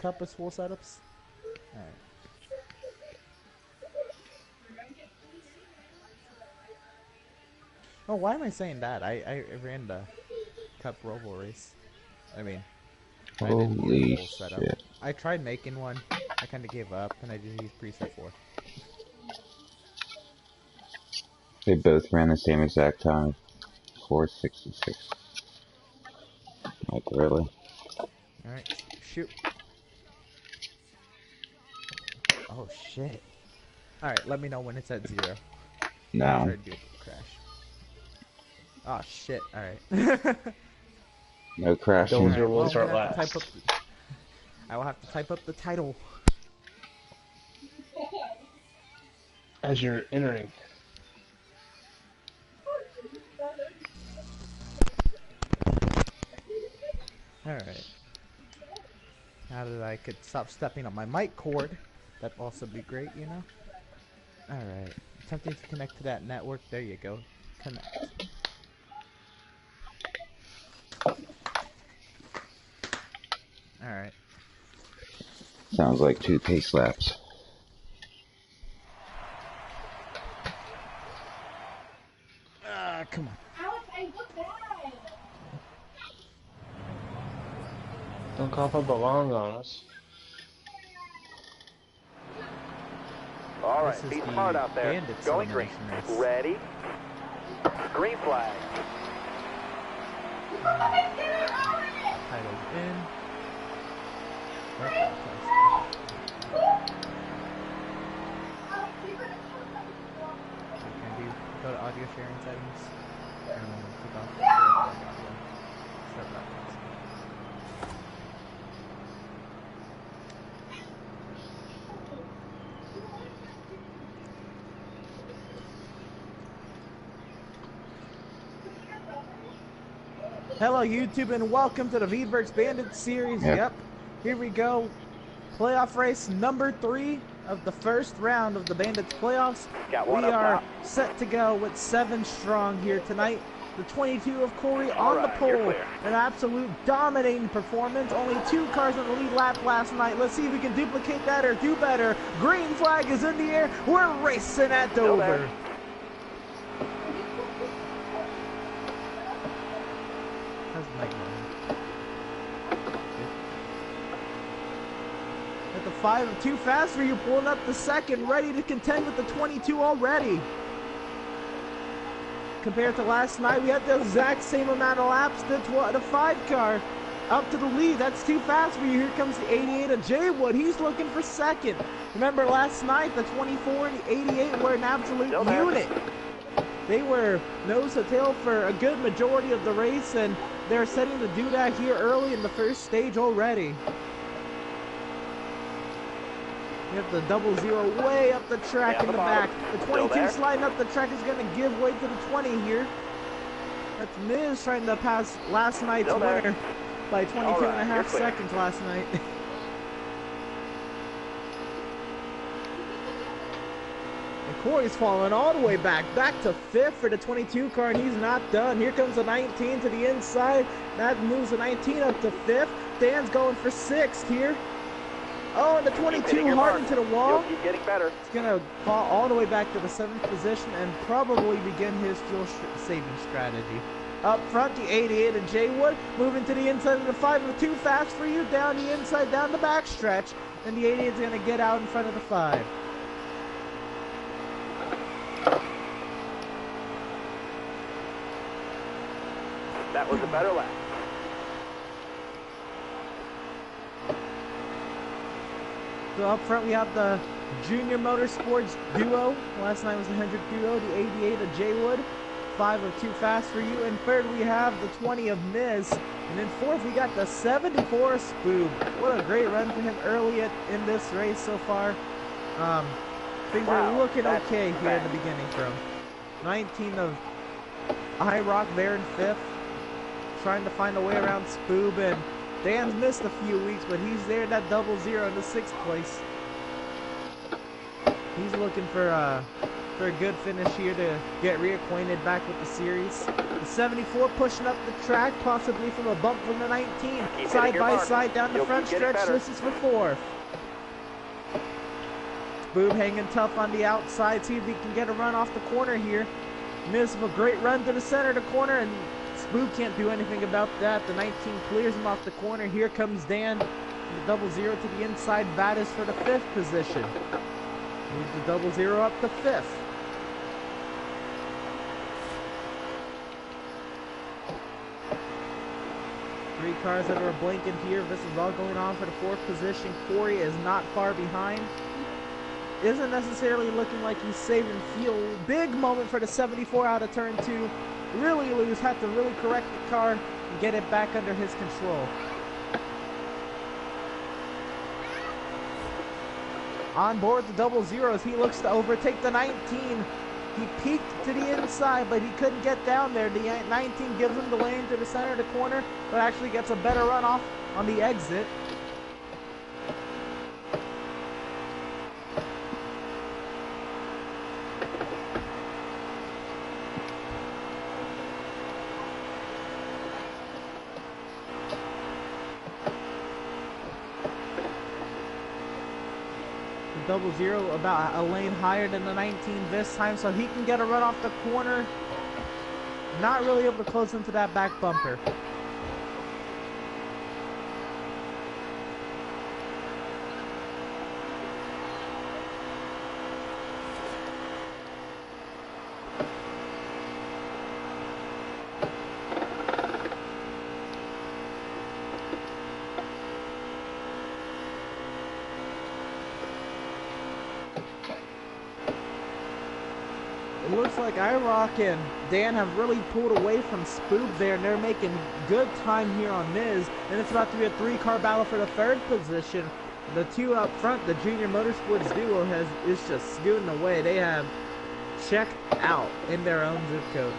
cup as full setups? Alright. Oh, why am I saying that? I ran the cup robo race. I mean, I didn't use a full setup. Shit. I tried making one. I kind of gave up, and I just used preset 4. They both ran the same exact time. 4:66. Like, really? Alright, shoot. Oh, shit. Alright, let me know when it's at 0. No. Try to do a crash. Oh, shit. Alright. No crashing. Dozer will start last. I will have to type up the title. As you're entering. Alright. Now that I could stop stepping on my mic cord, that'd also be great, you know? Alright. Attempting to connect to that network. There you go. Connect. Alright. Sounds like 2 pace laps. Come on. Don't cough up a lung on us. Alright, be smart out there. Going green. Ready? Green flag. Title's in. Go to audio sharing settings. And then click off the audio. Start broadcasting. Hello YouTube and welcome to the Veedverks Bandit series. Yep. Here we go. Playoff race number 3 of the first round of the Bandits playoffs. We are set to go with 7 strong here tonight. The 22 of Corey on the pole. An absolute dominating performance. Only 2 cars on the lead lap last night. Let's see if we can duplicate that or do better. Green flag is in the air. We're racing at Dover. At the 5, too fast for you, pulling up the second, ready to contend with the 22 already. Compared to last night, we had the exact same amount of laps. The 5 car up to the lead. That's too fast for you. Here comes the 88 of Jaywood. He's looking for second. Remember last night, the 24 and the 88 were an absolute unit. They were nose to tail for a good majority of the race, and they're setting to do that here early in the first stage already. We have the 00 way up the track in the back. The 22 sliding up the track is going to give way to the 20 here. That's Miz trying to pass last night's winner by 22.5 seconds last night. And Corey's falling all the way back to 5th for the 22 car, and he's not done. Here comes the 19 to the inside. That moves the 19 up to 5th. Dan's going for 6th here. Oh, and the 22 hard into the wall. Keep getting better. He's going to fall all the way back to the 7th position and probably begin his fuel saving strategy. Up front, the 88 and Jaywood moving to the inside of the 5 with too fast for you. Down the inside, down the back stretch. And the 88 is going to get out in front of the 5. That was a better lap. So up front we have the Junior Motorsports duo. Last night was the 100 duo, the 88 of Jaywood. 5 of Too Fast for You. And third we have the 20 of Miz. And then fourth we got the 74 of Spoob. What a great run for him early in this race so far. Things are looking okay here in the beginning from 19 of IRock there in 5th. Trying to find a way around Spoob, and Dan's missed a few weeks, but he's there in that 00 in the 6th place. He's looking for for a good finish here to get reacquainted back with the series. The 74 pushing up the track, possibly from a bump from the 19. Side by side down the front stretch. This is for fourth. Boob hanging tough on the outside. See if he can get a run off the corner here. Miz with a great run to the center of the corner, and Spoob can't do anything about that. The 19 clears him off the corner. Here comes Dan. The 00 to the inside. Vadas for the 5th position. Moves the 00 up to 5th. Three cars that are blinking here. This is all going on for the 4th position. Corey is not far behind. Isn't necessarily looking like he's saving fuel. Big moment for the 74 out of turn 2. Really loose. Had to really correct the car and get it back under his control. On board the 00 as he looks to overtake the 19. He peeked to the inside, but he couldn't get down there. The 19 gives him the lane to the center of the corner, but actually gets a better run off on the exit. The 00 about a lane higher than the 19 this time, so he can get a run off the corner. Not really able to close into that back bumper. It looks like IROC and Dan have really pulled away from Spoob there, and they're making good time here on Miz. And it's about to be a 3-car battle for the 3rd position. The 2 up front, the Junior Motorsports duo, is just scooting away. They have checked out in their own zip code.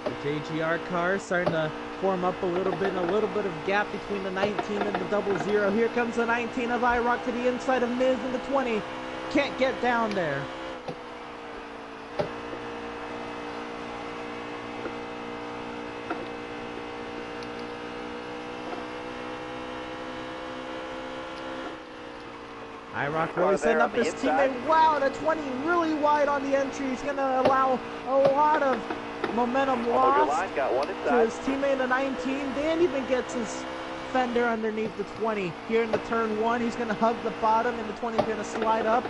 The JGR cars starting to form up a little bit, and a little bit of gap between the 19 and the 00. Here comes the 19 of IROC to the inside of Miz and the 20. Can't get down there. IROC really setting up his teammate. Wow, the 20 really wide on the entry. He's going to allow a lot of momentum lost to his teammate, the 19. Dan even gets his fender underneath the 20. Here in the turn 1, he's going to hug the bottom, and the 20 is going to slide up.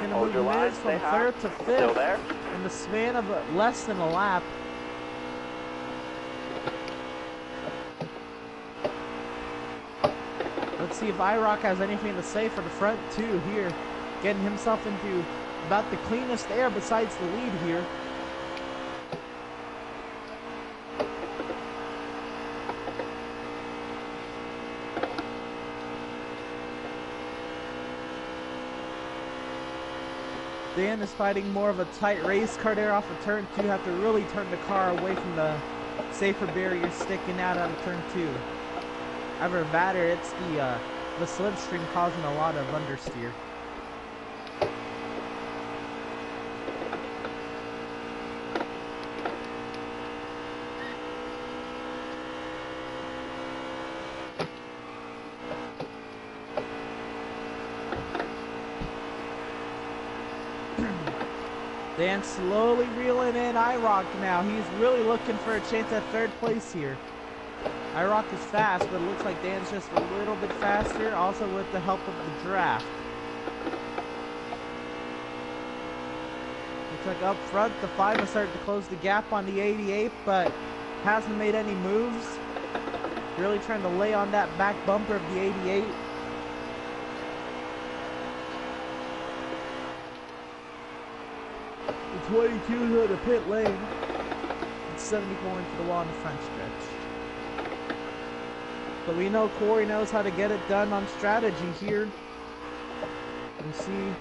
Going to move Miz from 3rd to 5th in the span of less than a lap. Let's see if IROC has anything to say for the front 2 here. Getting himself into about the cleanest air besides the lead here. Dan is fighting more of a tight race car there off of turn 2. Have to really turn the car away from the safer barrier sticking out of turn 2. However, Vader, it's the slipstream causing a lot of understeer. Dan slowly reeling in IROC now. He's really looking for a chance at 3rd place here. IROC is fast, but it looks like Dan's just a little bit faster, also with the help of the draft. Looks like up front, the 5 is starting to close the gap on the 88, but hasn't made any moves. Really trying to lay on that back bumper of the 88. The 22 to the pit lane. And 70 going to the wall in the front stretch. But we know Corey knows how to get it done on strategy here. We'll see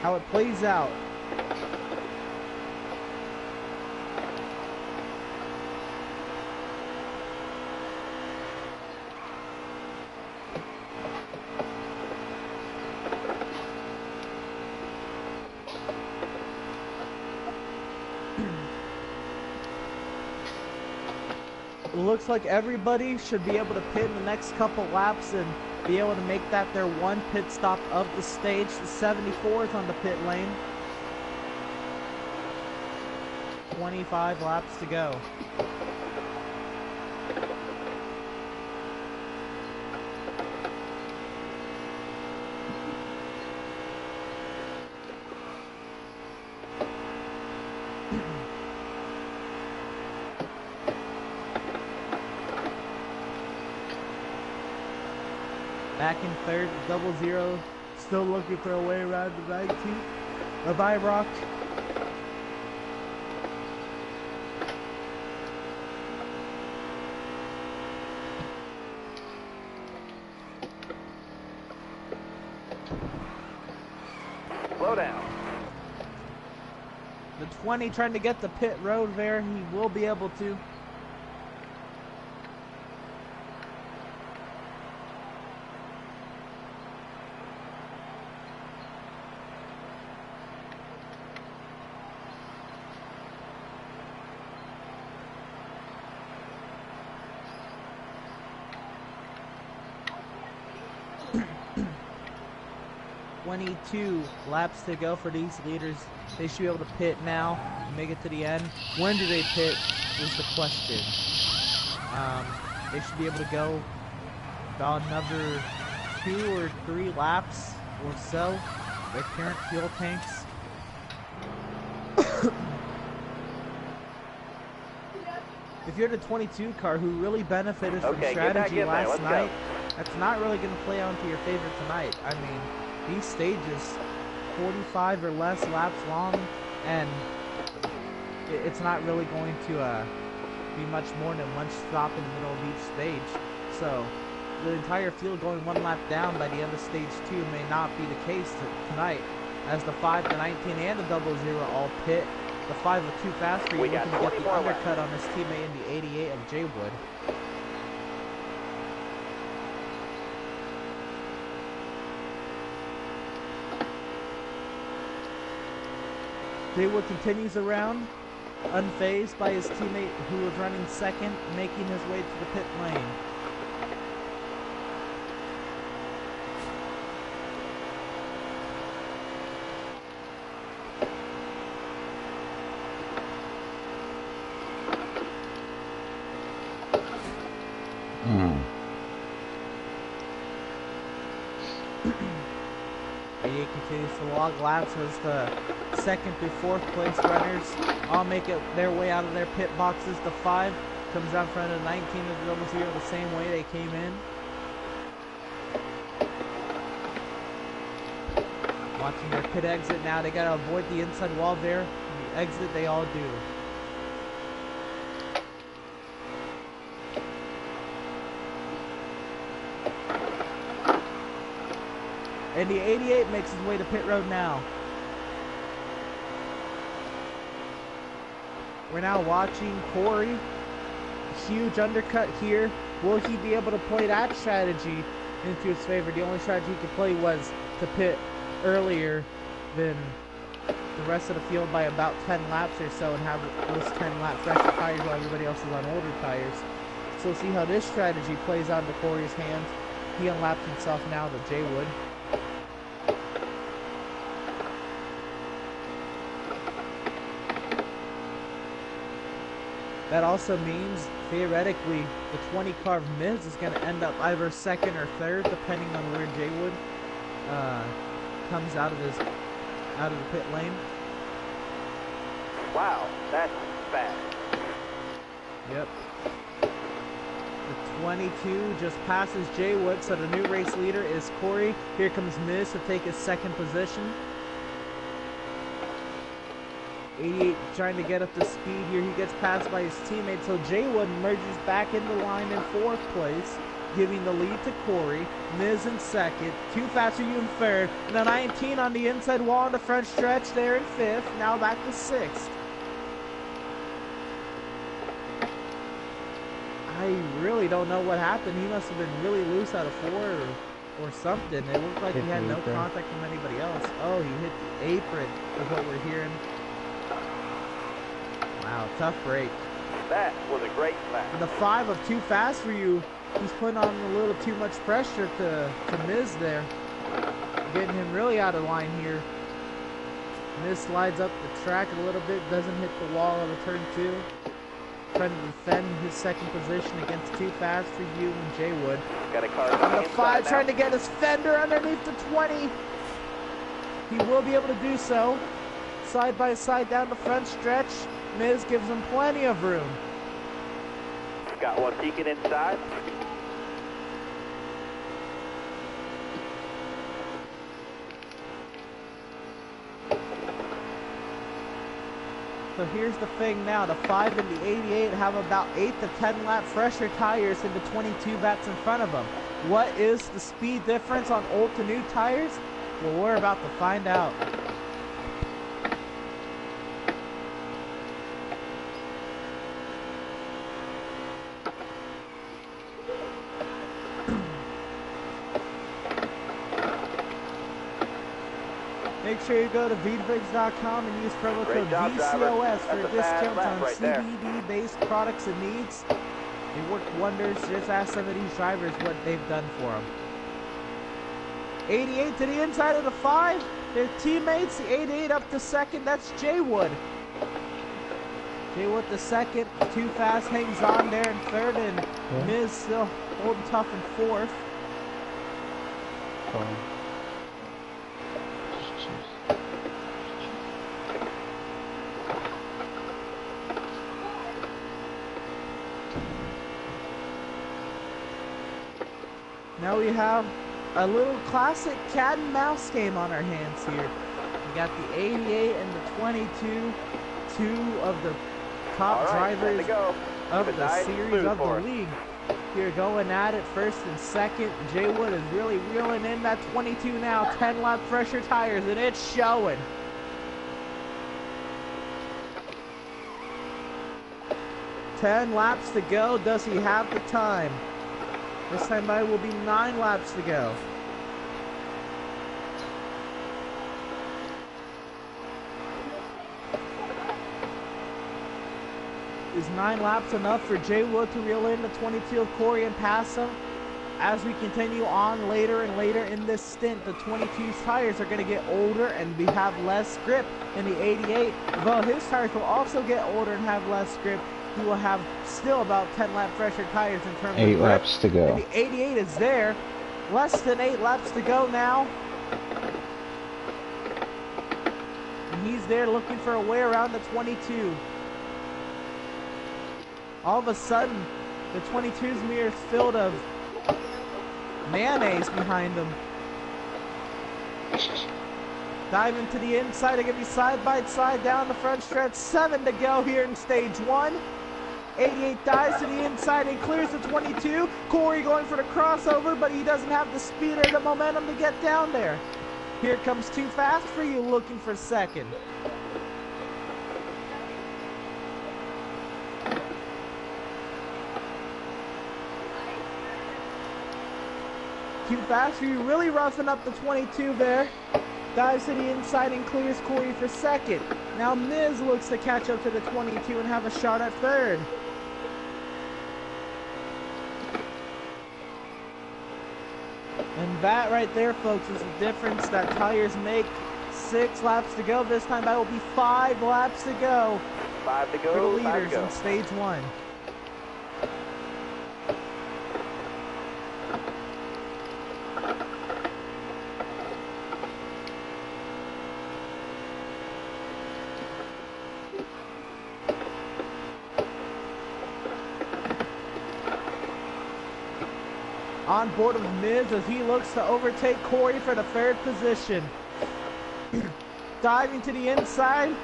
how it plays out. looks like everybody should be able to pit in the next couple laps and be able to make that their one pit stop of the stage. The 74th on the pit lane. 25 laps to go. Back in third, 00, still looking for a way around the 19th. The Veedverks. Slow down. The 20 trying to get the pit road there. He will be able to. Two laps to go for these leaders. They should be able to pit now, make it to the end. When do they pit is the question. They should be able to go about another 2 or 3 laps or so. Their current fuel tanks. If you're the 22 car who really benefited from strategy last night, that's not really going to play out into your favor tonight. I mean, these stages, 45 or less laps long, and it's not really going to be much more than one stop in the middle of each stage. So the entire field going 1 lap down by the end of stage 2 may not be the case tonight, as the 5, the 19, and the 00 all pit. The 5 was too fast for you, looking to get the undercut on his teammate in the 88 of Jay Wood. Jay Wood continues around, unfazed by his teammate who was running second, making his way to the pit lane. He continues to log laps as the 2nd through 4th place runners all make it their way out of their pit boxes. The 5 comes out in front of the 19 of the 00 the same way they came in. Watching their pit exit now, they gotta avoid the inside wall there. The exit they all do. And the 88 makes his way to pit road now. We're now watching Corey. Huge undercut here. Will he be able to play that strategy into his favor? The only strategy he could play was to pit earlier than the rest of the field by about 10 laps or so and have those 10 laps fresher tires while everybody else is on older tires. So we'll see how this strategy plays out into Corey's hands. He unlapped himself now to Jay Wood. That also means, theoretically, the 20 car of Miz is going to end up either 2nd or 3rd, depending on where Jay Wood comes out of the pit lane. Wow, that's fast. Yep. The 22 just passes Jay Wood, so the new race leader is Corey. Here comes Miz to take his 2nd position. 88 trying to get up to speed here. He gets passed by his teammate, so Jay Wood merges back into line in 4th place, giving the lead to Corey. Miz in 2nd. Too fast for you in 3rd. And the 19 on the inside wall on the front stretch there in 5th. Now back to 6th. I really don't know what happened. He must have been really loose out of 4 or something. It looked like he had no contact from anybody else. Oh, he hit the apron is what we're hearing. Wow, tough break. That was a great lap. For the 5 of too fast for you, he's putting on a little too much pressure to Miz there. Getting him really out of line here. Miz slides up the track a little bit, doesn't hit the wall of a turn 2. Trying to defend his second position against too fast for you and Jay Wood. Got a car On the 5, trying to get his fender underneath the 20. He will be able to do so. Side by side down the front stretch. Miz gives him plenty of room. Got one peeking inside. So here's the thing now, the 5 and the 88 have about 8 to 10 lap fresher tires than the 22 that's in front of them. What is the speed difference on old to new tires? Well, we're about to find out. Make sure you go to Veedverks.com and use promo code VCOS for discounts on CBD-based products and needs. They work wonders. Just ask some of these drivers what they've done for them. 88 to the inside of the 5. Their teammates, the 88 up to second. That's Jay Wood. Jay Wood the second. Too fast hangs on there in third, and Miz still holding tough in fourth. Now we have a little classic cat and mouse game on our hands here. We got the 88 and the 22, two of the top drivers of the series of the league. Here going at it first and second. Jay Wood is really reeling in that 22 now. 10 lap fresher tires, and it's showing. Ten laps to go. Does he have the time? This time by will be 9 laps to go. Is 9 laps enough for Jay Wood to reel in the 22 of Corey and pass him? As we continue on later and later in this stint, the 22's tires are going to get older and we have less grip. And the 88, though his tires will also get older and have less grip, he will have still about 10 lap fresher tires in terms of 8 laps to go. And the 88 is there. Less than 8 laps to go now. And he's there looking for a way around the 22. All of a sudden, the 22's mirror is filled of mayonnaise behind him. Dive into the inside. They're going to be side by side down the front stretch. 7 to go here in stage 1. 88 dives to the inside and clears the 22. Corey going for the crossover, but he doesn't have the speed or the momentum to get down there. Here comes Too Fast for You looking for second. Too Fast for You really roughing up the 22 there. Dives to the inside and clears Corey for second. Now Miz looks to catch up to the 22 and have a shot at third. And that right there, folks, is the difference that tires make. 6 laps to go. This time that will be 5 laps to go. 5 to go. For the leaders in stage 1. On board with Miz as he looks to overtake Corey for the 3rd position. Diving to the inside.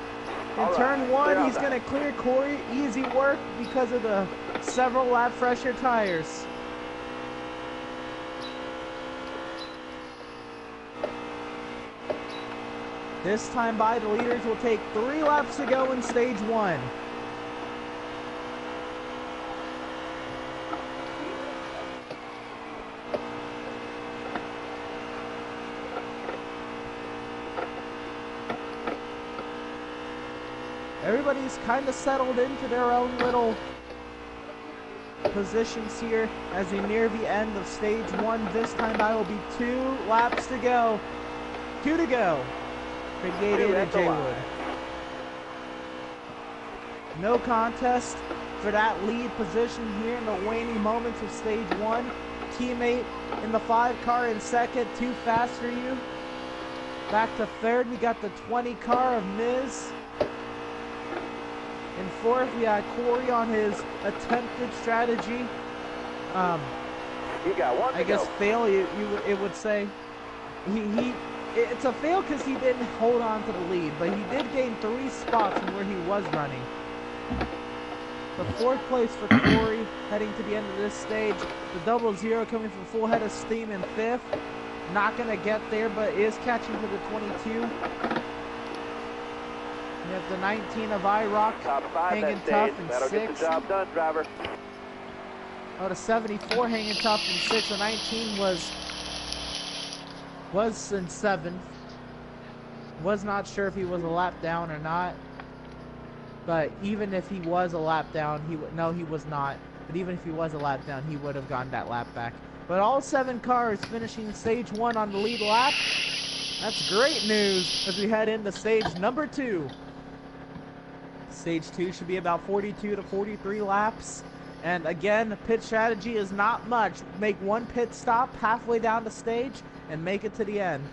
In turn 1, he's going to clear Corey. Easy work because of the several lap fresher tires. This time by, the leaders will take 3 laps to go in stage 1. everybody's kind of settled into their own little positions here as we near the end of stage 1. This time I will be 2 laps to go. 2 to go for the 88 of Jaywood. No contest for that lead position here in the waning moments of stage 1. Teammate in the 5 car in second, too fast for you. Back to third, we got the 20 car of Miz. In fourth, we had Corey on his attempted strategy. You got one. I guess fail. It would say it's a fail because he didn't hold on to the lead, but he did gain 3 spots from where he was running. The 4th place for Corey heading to the end of this stage. The 00 coming from full head of steam in 5th. Not gonna get there, but is catching to the 22. We have the 19 of IROC hanging tough in 6th. Get the job done, driver. Oh, the 74 hanging tough in 6th. The 19 was in 7th. Was not sure if he was a lap down or not. But even if he was a lap down, he was not. But even if he was a lap down, he would have gotten that lap back. But all 7 cars finishing stage 1 on the lead lap. That's great news as we head into stage number 2. Stage 2 should be about 42 to 43 laps. And again, pit strategy is not much. Make 1 pit stop halfway down the stage and make it to the end.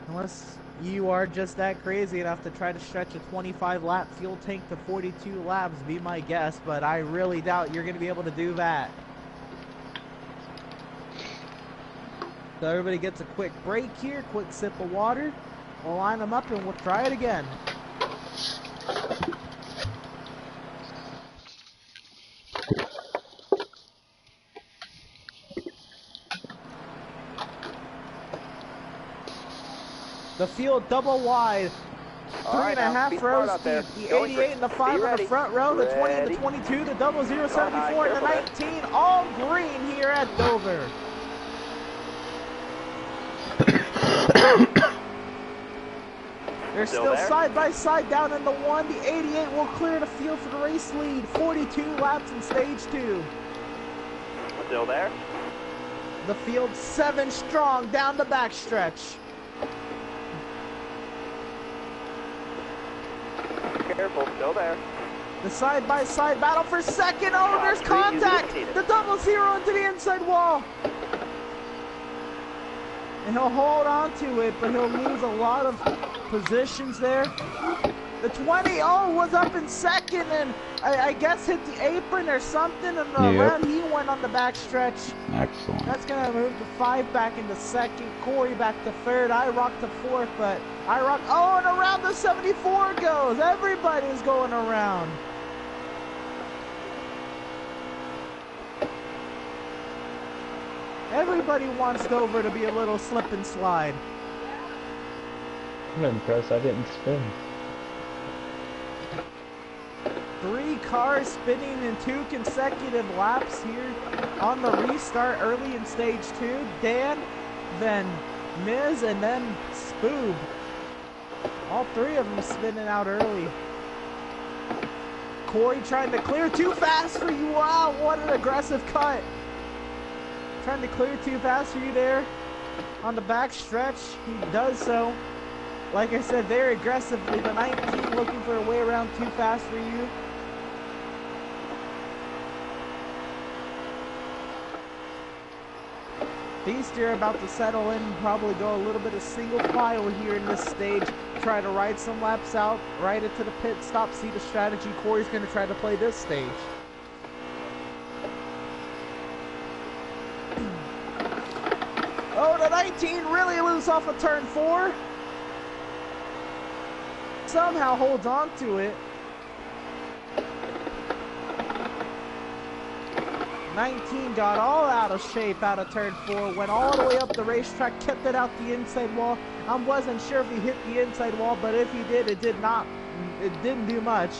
Unless you are just that crazy enough to try to stretch a 25 lap fuel tank to 42 laps, be my guess, but I really doubt you're going to be able to do that. So everybody gets a quick break here, quick sip of water. We'll line them up and we'll try it again. The field double wide. 3.5 rows deep. The 88 and the 5 in the front row. The 20 and the 22. The 0074 and the 19. All green here at Dover. They're still side by side down in the 1. The 88 will clear the field for the race lead. 42 laps in stage 2. Still there. The field 7 strong down the backstretch. Careful, still there. The side-by-side battle for second. Oh, there's contact. The 00 into the inside wall. And he'll hold on to it, but he'll lose a lot of positions there. The 20, was up in second, and I guess hit the apron or something, and around he went on the backstretch. Excellent. That's going to move the 5 back into second. Corey back to third. IROC to fourth, but IROC, and around the 74 goes. Everybody's going around. Everybody wants Dover to be a little slip and slide. I'm impressed I didn't spin. 3 cars spinning in 2 consecutive laps here on the restart early in stage 2. Dan, then Miz, and then Spoob. All 3 of them spinning out early. Corey trying to clear too fast for you. Wow, what an aggressive cut. Trying to clear too fast for you there on the back stretch. He does so. Like I said, very aggressively. The 19 looking for a way around too fast for you. These two are about to settle in and probably go a little bit of single file here in this stage. Try to ride some laps out, ride it to the pit stop, see the strategy Corey's going to try to play this stage. Oh, the 19 really loose off of turn 4. Somehow holds on to it. 19 got all out of shape out of turn 4, went all the way up the racetrack, kept it out the inside wall. I wasn't sure if he hit the inside wall, but if he did, it didn't do much.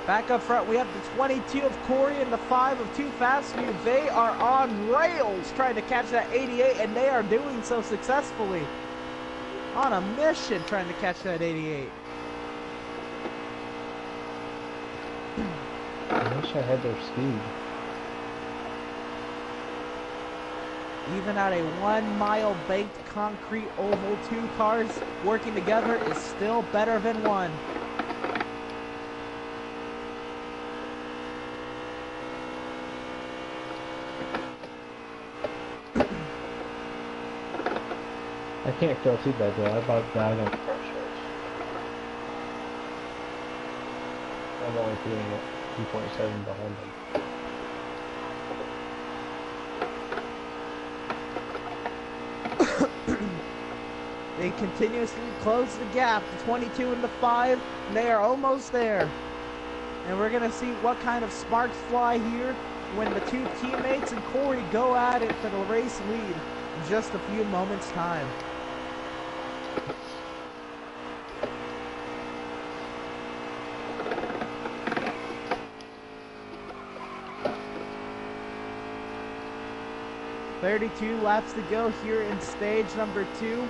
Back up front, we have the 22 of Corey and the 5 of Too Fast For You. They are on rails trying to catch that 88, and they are doing so successfully. On a mission trying to catch that 88. I wish I had their speed. Even at a 1 mile banked concrete oval, 2 cars working together is still better than 1. I can't feel too bad though. I about died on the first race. I'm only feeling it 2.7 behind them. They continuously close the gap, the 22 and the 5, and they are almost there. And we're going to see what kind of sparks fly here when the 2 teammates and Corey go at it for the race lead in just a few moments' time. "32 laps to go here in stage number 2.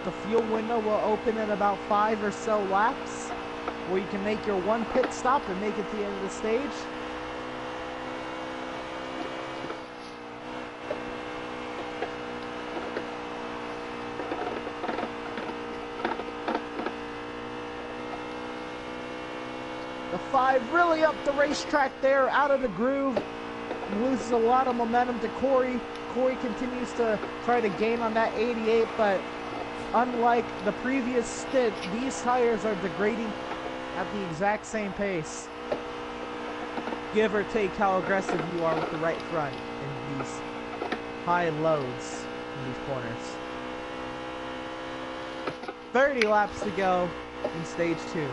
The fuel window will open in about 5 or so laps, where you can make your 1 pit stop and make it to the end of the stage. The 5 really up the racetrack there, out of the groove. Loses a lot of momentum to Corey. Corey continues to try to gain on that 88, but unlike the previous stint, these tires are degrading at the exact same pace. Give or take how aggressive you are with the right front in these high loads in these corners. 30 laps to go in stage 2.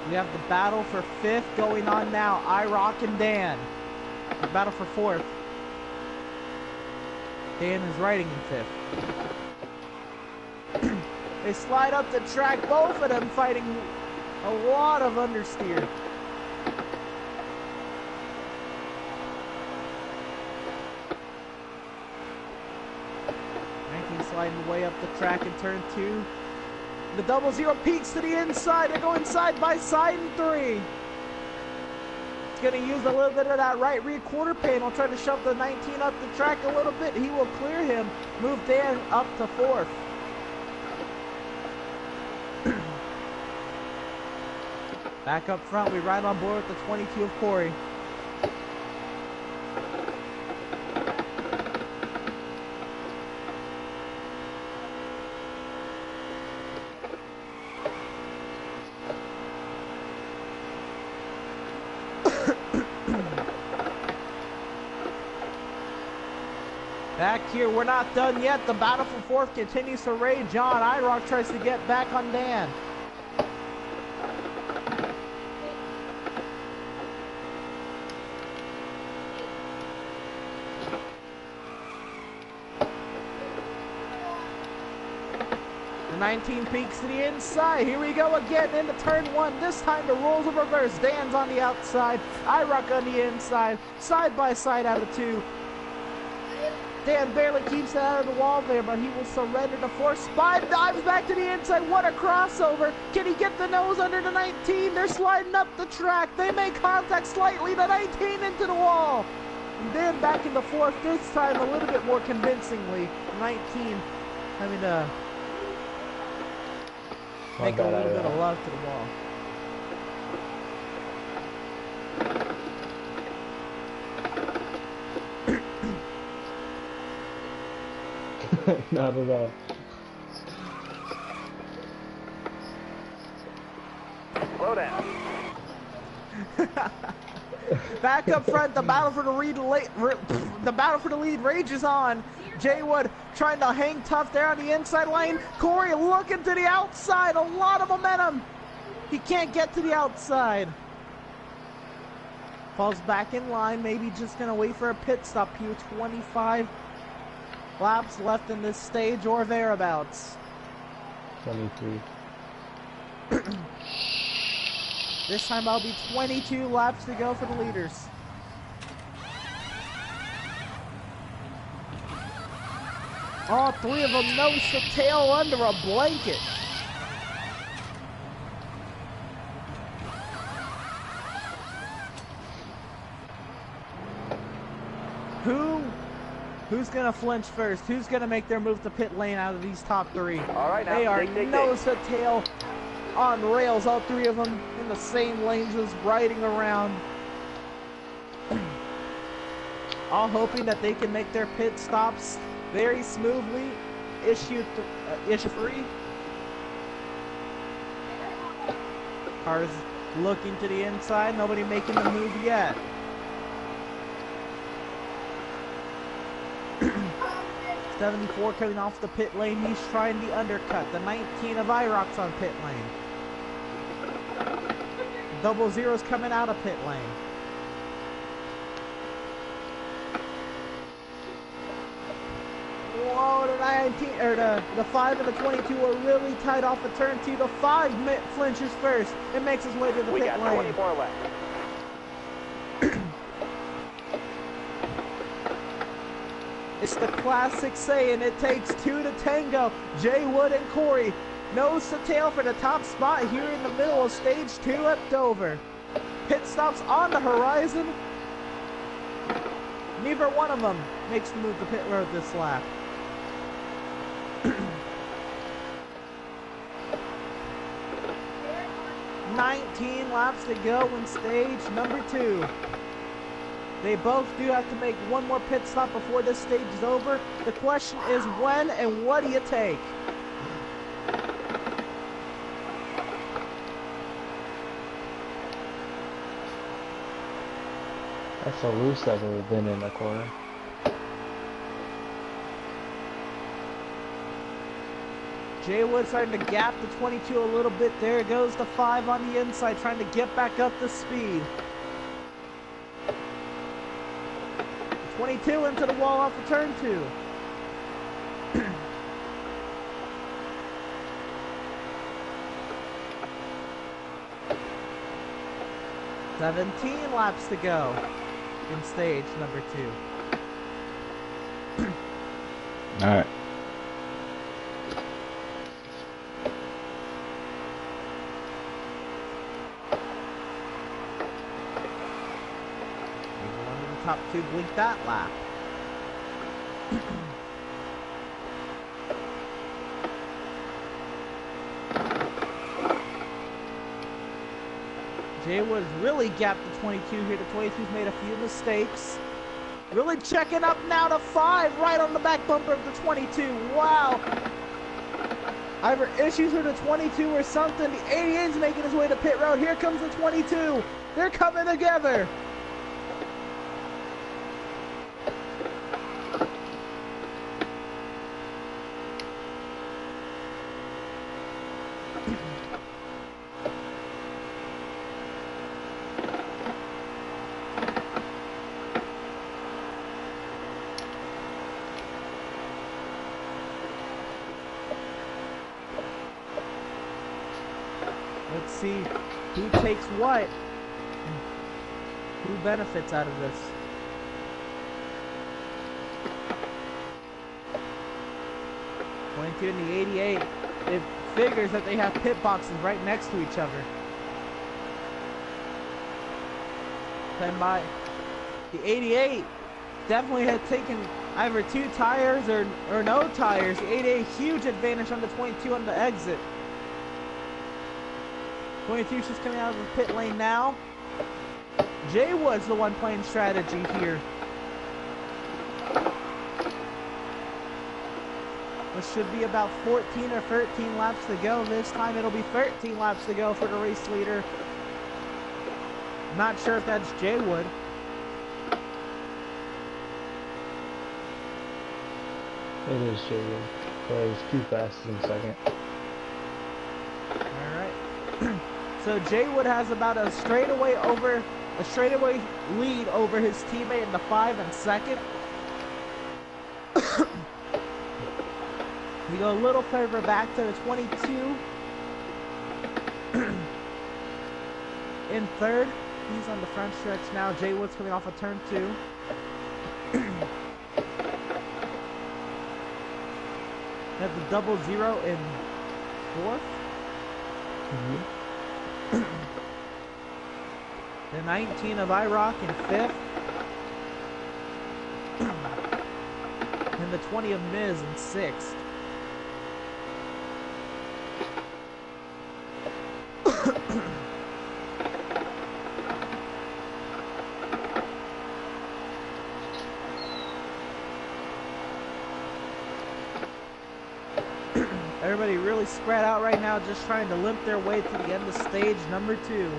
We have the battle for 5th going on now. iRock and Dan. The battle for 4th. Dan is riding in 5th. They slide up the track, both of them fighting a lot of understeer. Sliding way up the track in turn 2. The 00 peaks to the inside. They're going side by side in 3. It's going to use a little bit of that right rear quarter panel. Try to shove the 19 up the track a little bit. He will clear him. Move Dan up to 4th. Back up front, we ride on board with the 22 of Corey. Back here, we're not done yet. The battle for 4th continues to rage on. iRock tries to get back on Dan. The 19 peaks to the inside. Here we go again into turn 1. This time the roles of reverse. Dan's on the outside. iRock on the inside. Side by side out of 2. Dan barely keeps it out of the wall there, but he will surrender to 4th spot. Dives back to the inside. What a crossover. Can he get the nose under the 19? They're sliding up the track. They make contact slightly. The 19 into the wall. And Dan back into 4th, this time a little bit more convincingly. 19 having to make a little bit of love to the wall. Not at all. Slow down. Back up front, the battle for the lead rages on. Jay Wood trying to hang tough there on the inside lane. Corey looking to the outside, a lot of momentum. He can't get to the outside. Falls back in line, maybe just gonna wait for a pit stop here. 25 laps left in this stage or thereabouts. 23. This time I'll be 22 laps to go for the leaders. All three of them nose to tail under a blanket. Who's gonna flinch first? Who's gonna make their move to pit lane out of these top three? All right, now they are dig. nose to tail on rails, all three of them in the same lanes, just riding around. All hoping that they can make their pit stops very smoothly, issue free. Cars looking to the inside, nobody making the move yet. '74 coming off the pit lane, he's trying the undercut. The 19 of IROC's on pit lane. 00's coming out of pit lane. Whoa, the 19 or the 5 and the 22 are really tight off the turn 2. The 5 flinches first and makes his way to the pit lane. We got 20 more left. It's the classic saying, it takes 2 to tango. Jay Wood and Corey nose to tail for the top spot here in the middle of stage 2 at Dover. Pit stops on the horizon. Neither one of them makes the move to pit road this lap. 19 laps to go in stage number 2. They both do have to make one more pit stop before this stage is over. The question is when and what do you take? That's the loose I've ever been in a corner. Jay Wood starting to gap the 22 a little bit. There goes the 5 on the inside, trying to get back up to speed. 22 into the wall off the turn 2. $17 laps to go in stage number 2. All right. Top 2 blink that lap. Jay Wood's really gapped the 22 here. The 22's made a few mistakes. Really checking up now to 5 right on the back bumper of the 22. Wow. Either issues with the 22 or something. The 88's making his way to pit road. Here comes the 22. They're coming together. Let's see who takes what. Who benefits out of this? '22 and the 88. It figures that they have pit boxes right next to each other. Then by the 88 definitely had taken either 2 tires or no tires. The 88 huge advantage on the 22 on the exit. 22's just coming out of the pit lane now. Jay Wood's the one playing strategy here. This should be about 14 or 13 laps to go. This time it'll be 13 laps to go for the race leader. Not sure if that's Jay Wood. It is Jay Wood, but he's too fast in second. Alright. So Jay Wood has about a straightaway over a straightaway lead over his teammate in the 5 and second. We go a little further back to the 22. In third, he's on the front stretch now. Jay Wood's coming off of turn 2. We have the 00 in fourth. The 19 of IROC in fifth. And the 20 of Miz in sixth. Everybody really spread out right now, just trying to limp their way to the end of stage number 2.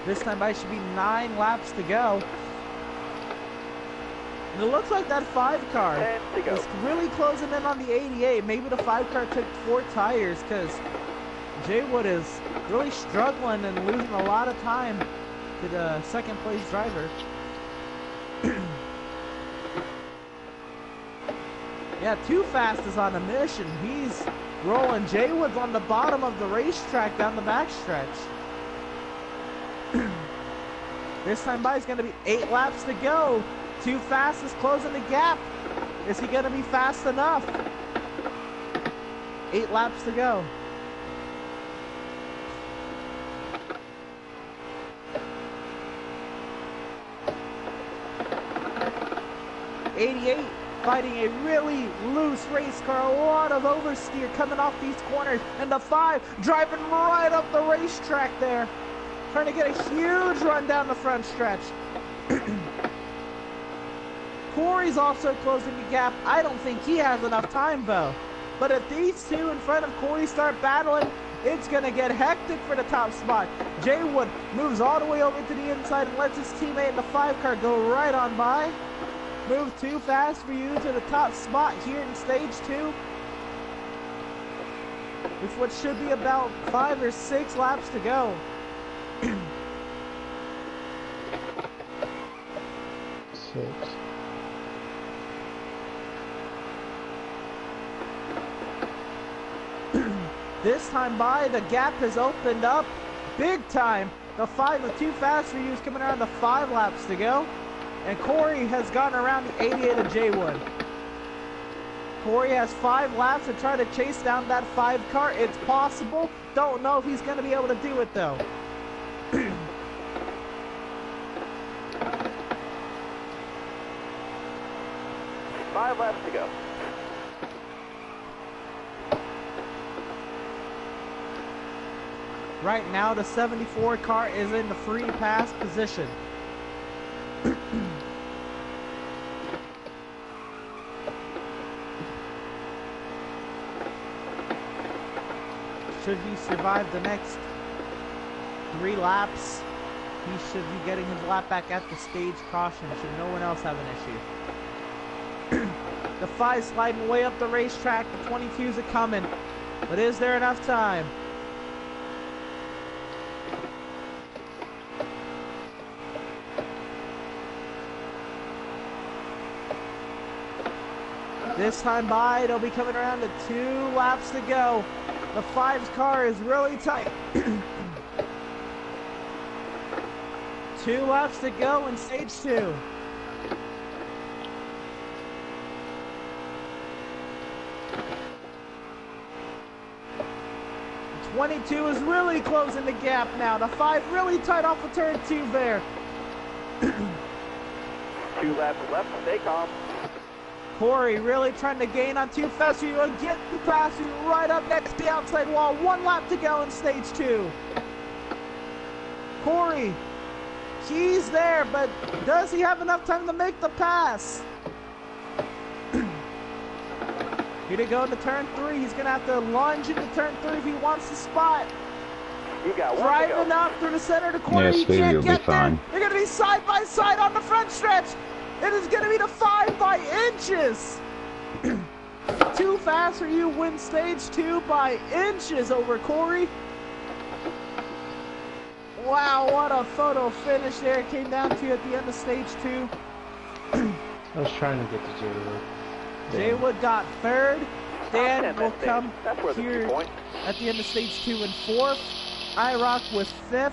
This time by should be 9 laps to go. And it looks like that 5 car is really closing in on the 88. Maybe the 5 car took 4 tires, because Jay Wood is really struggling and losing a lot of time to the second place driver. Yeah, Too Fast is on a mission. He's rolling. Jay Wood's on the bottom of the racetrack down the backstretch. This time by is going to be 8 laps to go. Too Fast is closing the gap. Is he going to be fast enough? 8 laps to go. '88 fighting a really loose race car. A lot of oversteer coming off these corners. And the 5 driving right up the racetrack there. Trying to get a huge run down the front stretch. Corey's also closing the gap. I don't think he has enough time though. But if these two in front of Corey start battling, it's going to get hectic for the top spot. Jay Wood moves all the way over to the inside and lets his teammate in the 5 car go right on by. Move Too Fast for you to the top spot here in stage 2. With what should be about 5 or 6 laps to go. 6. This time by, the gap has opened up big time. The 5 with Too Fast for you is coming around the 5 laps to go. And Corey has gotten around the 88 of Jay Wood. Corey has 5 laps to try to chase down that 5 car. It's possible. Don't know if he's going to be able to do it though. 5 laps to go. Right now, the 74 car is in the free pass position. Should he survive the next 3 laps, he should be getting his lap back at the stage caution. Should no one else have an issue. The 5 sliding way up the racetrack. The 22s are coming. But is there enough time? This time by, they'll be coming around to 2 laps to go. The 5's car is really tight. 2 laps to go in stage 2. The 22 is really closing the gap now. The 5 really tight off of turn 2 there. 2 laps left, stay calm. Corey really trying to gain on Too Fast. You will get the pass right up next to the outside wall. 1 lap to go in stage 2. Corey, he's there, but does he have enough time to make the pass? Here to go into turn 3. He's going to have to lunge into turn 3 if he wants the spot. You got 1 to go. Driving up through the center of the corner. Yeah, He Stevie can't will be get there. fine. They're going to be side by side on the front stretch. It is going to be the 5 by inches. too fast for you wins stage 2 by inches over Corey. Wow, what a photo finish there it came down to at the end of stage 2. I was trying to get to Jaywood. Jaywood got third. Dan will come That's here at the end of stage 2 in 4th. IROC with 5th.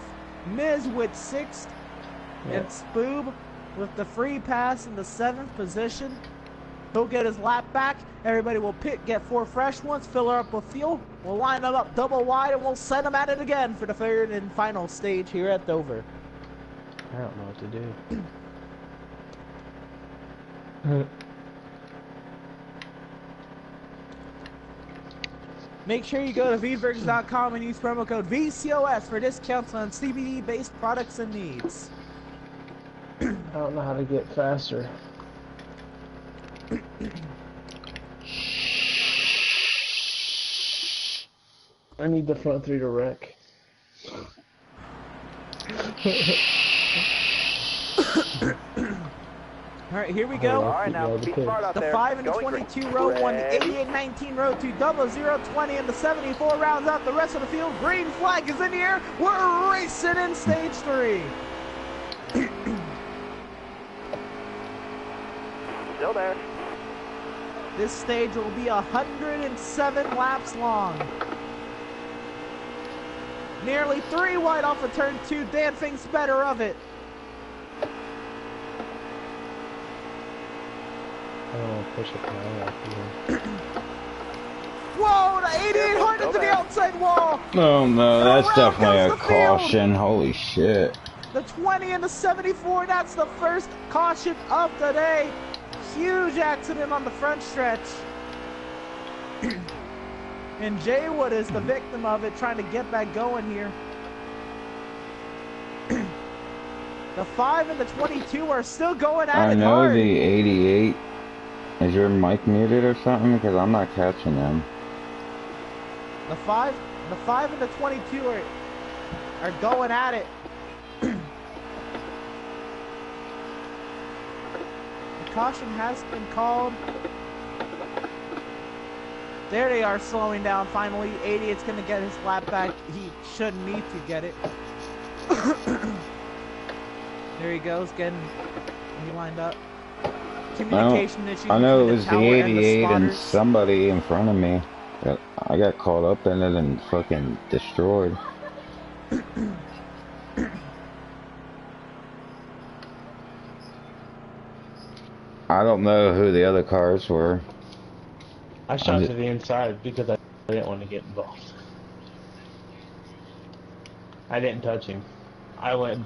Miz with 6th. And Spoob with the free pass in the 7th position. He'll get his lap back. Everybody will get 4 fresh ones, fill her up with fuel. We'll line them up double wide and we'll send them at it again for the 3rd and final stage here at Dover. I don't know what to do. Make sure you go to Veedverks.com and use promo code VCOS for discounts on CBD-based products and needs. I don't know how to get faster. I need the front 3 to wreck. Alright, here we go. Alright, now be smart out The there. 5 and the 22 row won the 88-19 row to 0020 and the 74 rounds out the rest of the field. Green flag is in the air. We're racing in stage 3. Still there. This stage will be 107 laps long. Nearly 3 wide off of turn 2. Dan thinks better of it. I don't want to push it now. Whoa, the 8800 to the outside wall. Oh no, that's Around definitely a goes the field. caution. Holy shit. The 20 and the 74, that's the first caution of the day. Huge accident on the front stretch. And Jaywood is the victim of it, trying to get back going here. The 5 and the 22 are still going at I it know hard. the 88. Is your mic muted or something? Because I'm not catching them. The 5 and the 22 are going at it. The caution has been called. There they are slowing down finally. 88's going to get his lap back. He shouldn't need to get it. There he goes, getting he lined up. Communication issue. I know it was the tower and 88 and spotters. somebody in front of me. I got caught up in it and fucking destroyed. I don't know who the other cars were. I shot to the inside because I didn't want to get involved. I didn't touch him. I went.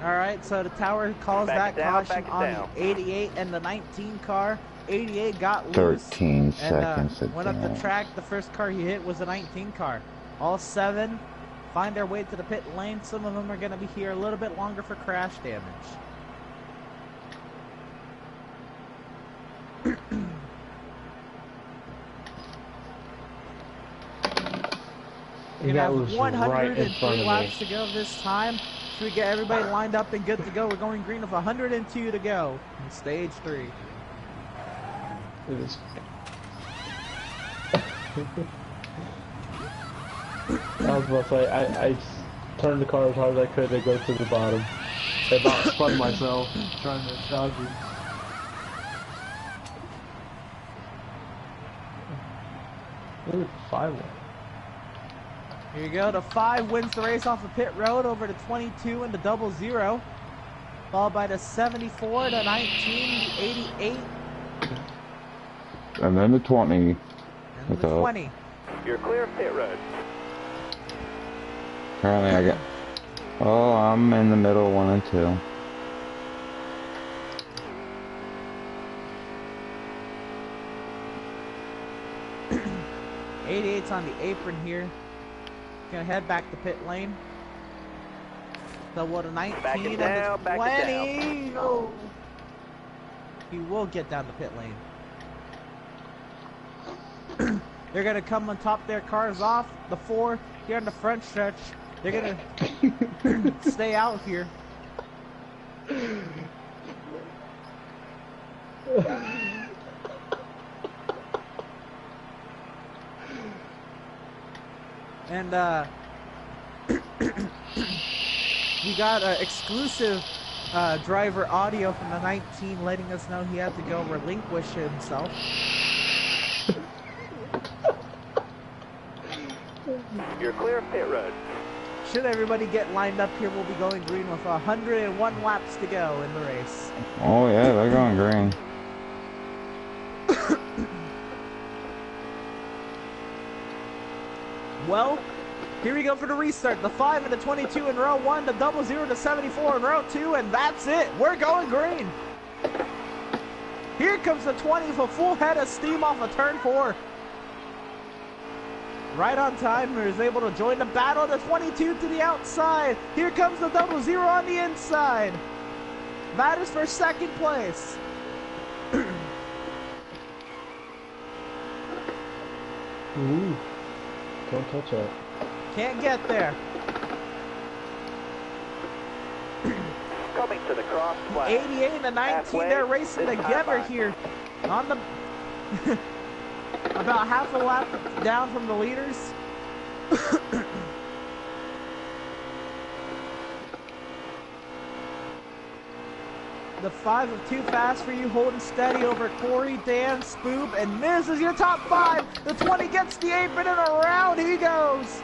Alright, so the tower calls Back that it down, caution back it on down. the 88 and the 19 car. 88 got loose 13 seconds and of went up the that. track. The first car he hit was the 19 car. All 7 find their way to the pit lane. Some of them are going to be here a little bit longer for crash damage. We're That going was to have right in 103 front of laps me. to go this time. So we get everybody lined up and good to go. We're going green with 102 to go in stage 3. It is. I was about to say, I turned the car as hard as I could to go to the bottom. I about spun myself trying to dodge it. Look at the 5 one. Here you go. The 5 wins the race off of pit road over the 22 and the 00. Followed by the 74, the 19, the 88, And then the 20. and the Without- 20. You're clear of pit road. Apparently I got... Oh, I'm in the middle, 1 and 2. '88's on the apron here. Gonna head back to pit lane. So what, a 19 Back it and down, the back it 20? Oh. He will get down the pit lane. They're gonna come on top their cars off. The 4 here on the front stretch. They're gonna stay out here. And we got exclusive driver audio from the 19 letting us know he had to go relinquish himself. You're clear of pit road. Should everybody get lined up here, we'll be going green with 101 laps to go in the race. Oh yeah, they're going green. Well, here we go for the restart. The 5 and the 22 in row 1, the 00 to 74 in row 2, and that's it. We're going green. Here comes the 20 with a full head of steam off of turn 4. Right on time, is able to join the battle. The 22 to the outside. Here comes the 00 on the inside. That is for second place. Ooh. Don't touch that. Can't get there. Coming to the cross flag. 88 and the 19, Halfway, they're racing this together time here. On the about half a lap down from the leaders. The 5 of too fast for you, holding steady over Corey, Dan, Spoob, and Miz is your top 5. The 20 gets the apron and around he goes.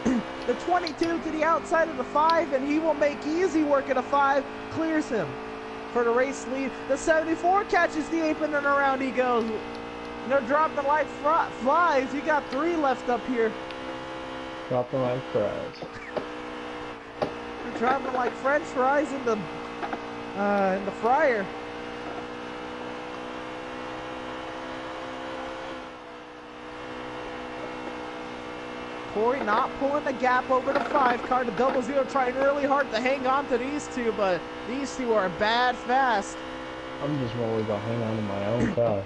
The 22 to the outside of the 5, and he will make easy work at a 5, clears him for the race lead. The 74 catches the apron and around he goes. They're dropping like flies. You got 3 left up here. Dropping like fries. They're dropping like French fries in the fryer. Corey not pulling the gap over the 5 car. The 00 trying really hard to hang on to these two, but these two are bad fast. I'm just worried about hanging on to my own car.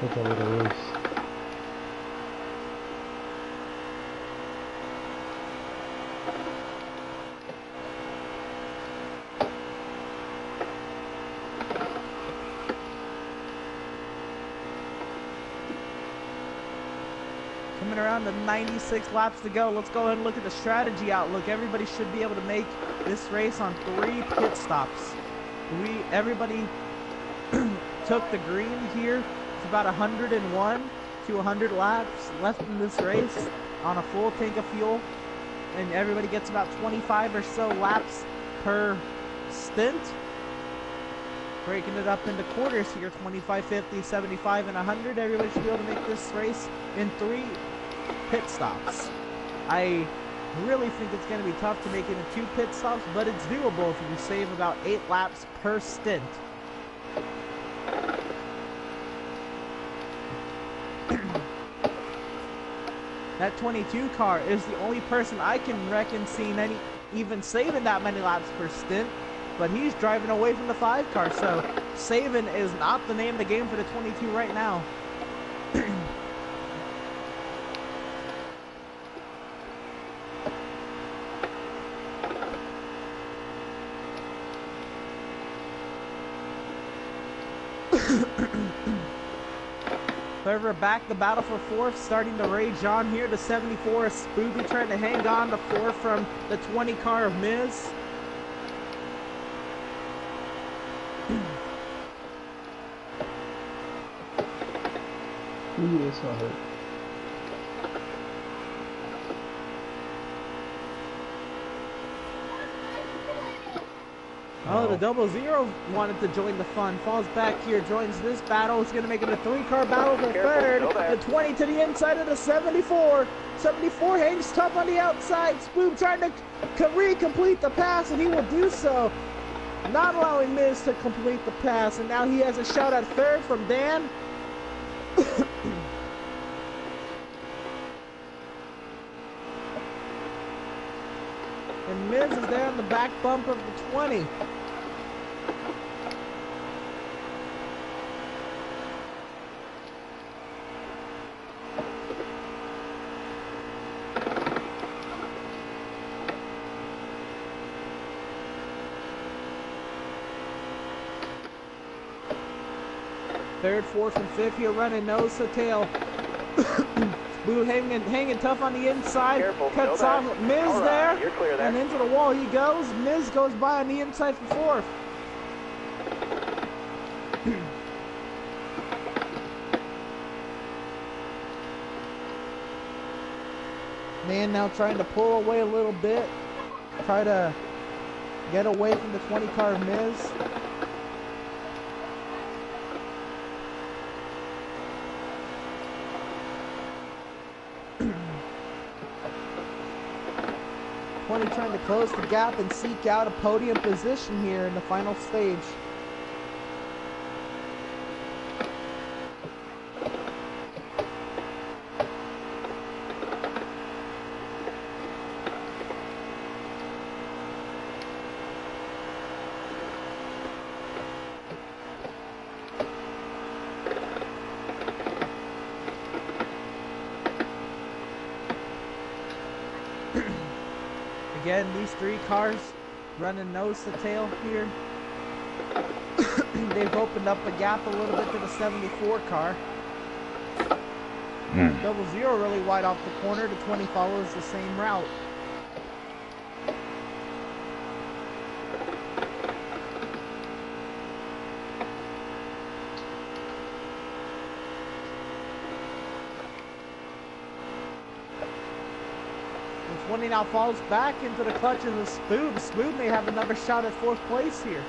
Look over the roofs. Coming around to 96 laps to go. Let's go ahead and look at the strategy outlook. Everybody should be able to make this race on 3 pit stops. Everybody took the green here. It's about 101 to 100 laps left in this race on a full tank of fuel. And everybody gets about 25 or so laps per stint. Breaking it up into quarters here, 25, 50, 75, and 100. Everybody should be able to make this race in 3 pit stops. I really think it's going to be tough to make it in 2 pit stops, but it's doable if you save about 8 laps per stint. That 22 car is the only person I can reckon seeing even saving that many laps per stint. But he's driving away from the 5 car, so saving is not the name of the game for the 22 right now. However, back the battle for 4th, starting to rage on here. The 74 is Spooky trying to hang on to 4th from the 20 car of Miz. Ooh, that's not hurt. Oh, the 00 wanted to join the fun. Falls back here, joins this battle. It's going to make it a 3-car battle for 3rd. The 20 to the inside of the 74. 74 hangs tough on the outside. Spoon trying to complete the pass, and he will do so. Not allowing Miz to complete the pass, and now he has a shot at 3rd from Dan. And Miz is there on the back bump of the 20. Third, fourth, and fifth here running nose to tail. Spoo hanging tough on the inside. Careful, Cuts off Miz right, there. you're clear there. And into the wall he goes. Miz goes by on the inside for fourth. Man now trying to pull away a little bit. Try to get away from the 20 car of Miz. Trying to close the gap and seek out a podium position here in the final stage. Again, these three cars running nose to tail here. They've opened up a gap a little bit to the 74 car. Double Zero really wide off the corner. The 20 follows the same route. The 20 now falls back into the clutches of Spoon. Spoon may have another shot at fourth place here.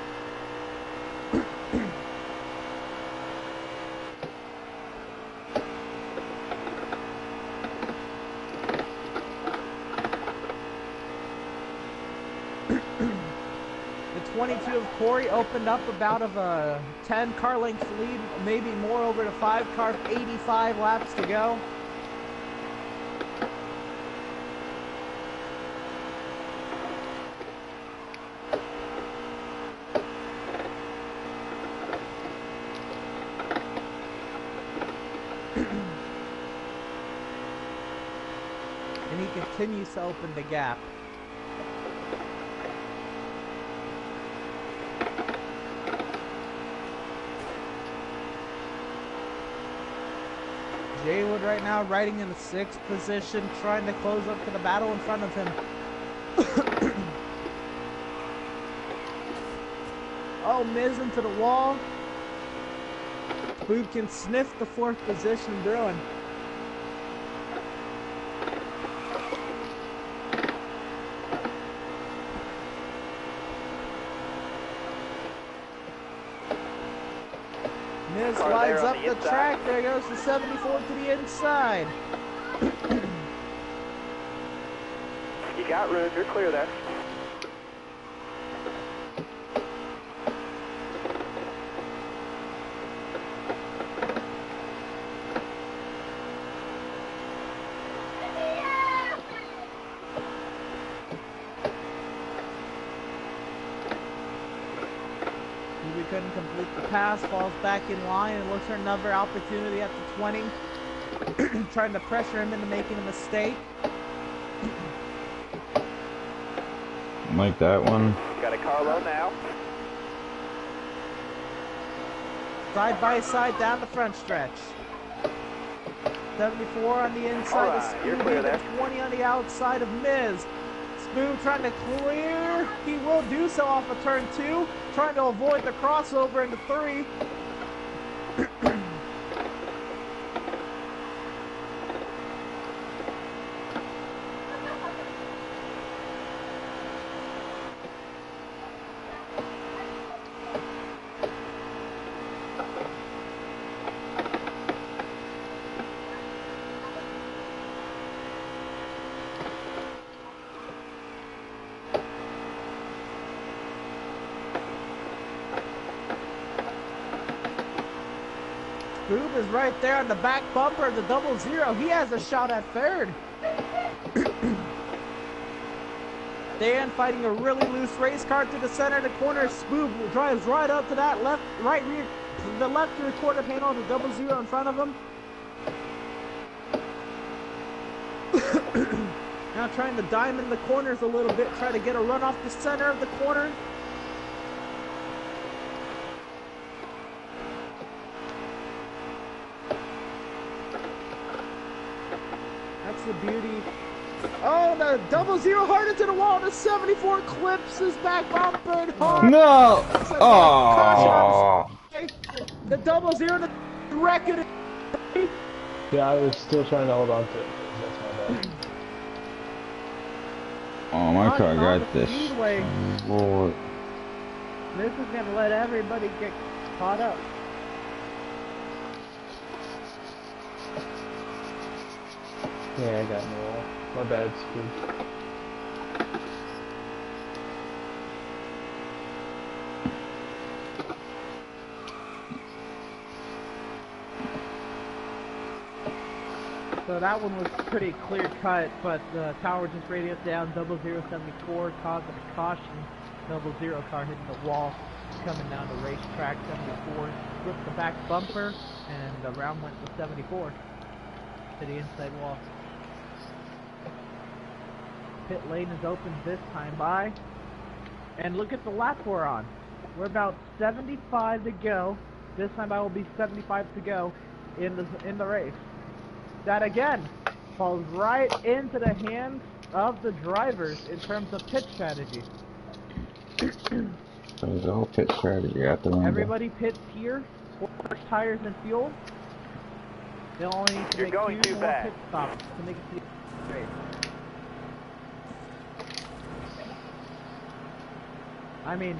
The 22 of Corey opened up about of a 10 car length lead, maybe more over the 5 car, 85 laps to go. And he continues to open the gap. Jaywood right now riding in the 6th position, trying to close up to the battle in front of him. Oh, Miz into the wall. Boob can sniff the 4th position brewing. Miz slides up the track. There goes the 74 to the inside. You got room. You're clear there. We couldn't complete the pass, falls back in line, and looks for another opportunity at the 20. Trying to pressure him into making a mistake. Like that one. Got a car low now. Side by side down the front stretch. 74 on the inside of Alright, you're Scooby, clear the there. 20 on the outside of Miz. Spoon trying to clear. He will do so off of turn 2. Trying to avoid the crossover into 3. Boob is right there on the back bumper of the 00. He has a shot at 3rd. Dan fighting a really loose race car to the center of the corner. Spoob drives right up to that left rear quarter panel of the 00 in front of him. Now trying to diamond the corners a little bit, try to get a run off the center of the corner. That's the beauty. Oh, the 00 hard into the wall. The 74 clips his back bumper and hard. No! Oh! Oh! The 00 to wreck it. Yeah, I was still trying to hold on to it. That's my bad. Oh, my car On got the this. speedway. Lord. This is gonna let everybody get caught up. Yeah, I got no wall. My bad, Scrooge. So that one was pretty clear cut, but the tower just radius down, 0074 causing a caution. 00 car hitting the wall, coming down the racetrack. 74 flipped the back bumper, and the round went to 74 to the inside wall. Pit lane is open this time by, and look at the lap we're on. We're about 75 to go. This time by will be 75 to go in the race. That again falls right into the hands of the drivers in terms of pit strategy. So there's a whole pit strategy out the window. Everybody pits here, for tires and fuel. They'll only need to make 2 more pit stops to make it to the race. I mean,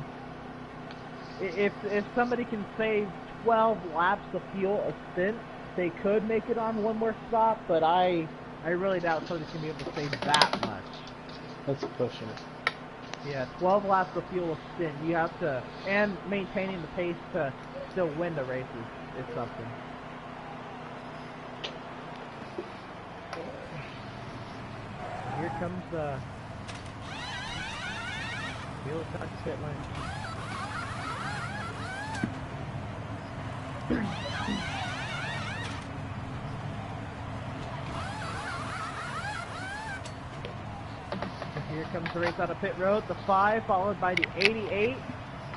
if somebody can save 12 laps of fuel a stint, they could make it on 1 more stop, but I really doubt somebody's gonna be able to save that much. That's pushing it. Yeah, 12 laps of fuel a stint. You have to, and maintaining the pace to still win the races is something. Here comes the fuel touch pit lane. Here comes the race out of pit road, the 5 followed by the 88,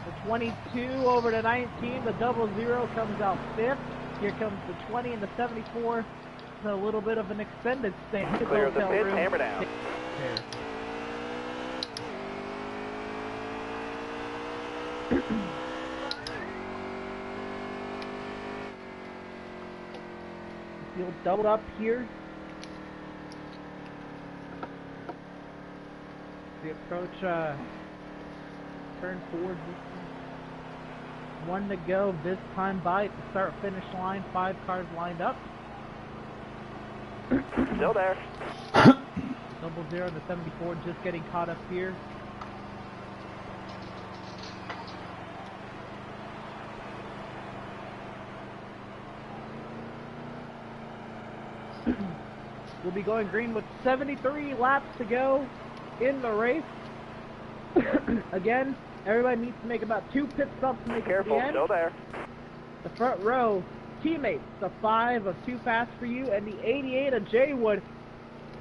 the 22 over the 19, the 00 comes out 5th, here comes the 20 and the 74, it's a little bit of an extended stint. Clear the pit, hammer down. Field doubled up here. The approach turn forward this time. 1 to go this time by the start finish line, 5 cars lined up. Still there. 00 and the 74 just getting caught up here. We'll be going green with 73 laps to go in the race. Again, everybody needs to make about 2 pit stops to make it to the end. Still there. The front row teammates, the 5 of Too Fast For You and the 88 of Jaywood.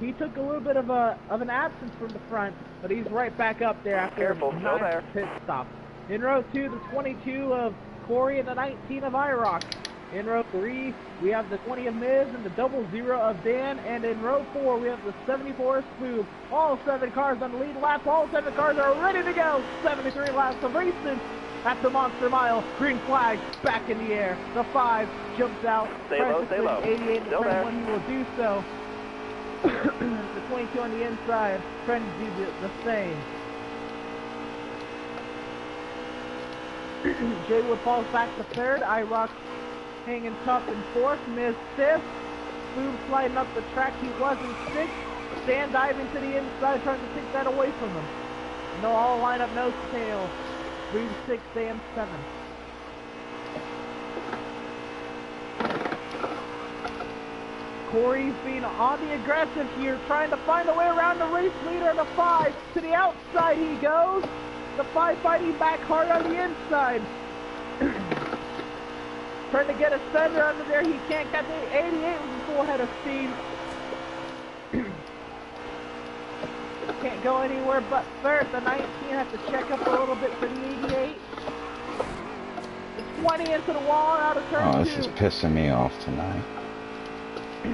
He took a little bit of an absence from the front, but he's right back up there after 9 pit stops. In row 2, the 22 of Corey and the 19 of IROC. In row 3, we have the 20 of Miz and the 00 of Dan. And in row 4, we have the 74 of Spoob. All 7 cars on the lead lap. All 7 cars are ready to go. 73 laps of racing at the Monster Mile. Green flag back in the air. The 5 jumps out. Stay low, stay low. 88 Still there. when he will do so. The 22 on the inside, trying to do the same. Jaywood falls back to 3rd. IROC hanging tough in 4th. Miz 5th. Spoob sliding up the track. He was in 6th. Dan diving to the inside, trying to take that away from him. No all lineup, no tail. Spoob 6th, Dan 7th. Corey's being on the aggressive here, trying to find a way around the race leader, the 5. To the outside he goes. The 5 fighting back hard on the inside. Trying to get a center under there, he can't get the 88 with a full head of steam. Can't go anywhere but 3rd. The 19 has to check up a little bit for the 88. The 20 into the wall out of turn 2. Oh, this is pissing me off tonight. The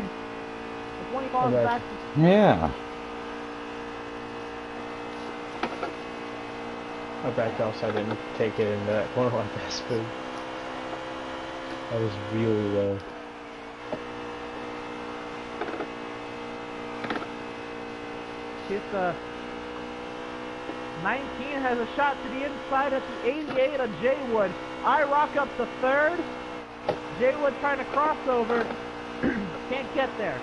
20 falls Okay. back. Yeah. I backed off so I didn't take it into that corner like that speed. That was really low. Hit the 19 has a shot to the inside at the 88 of Jaywood. I rock up the third. Jaywood trying to cross over. Can't get there.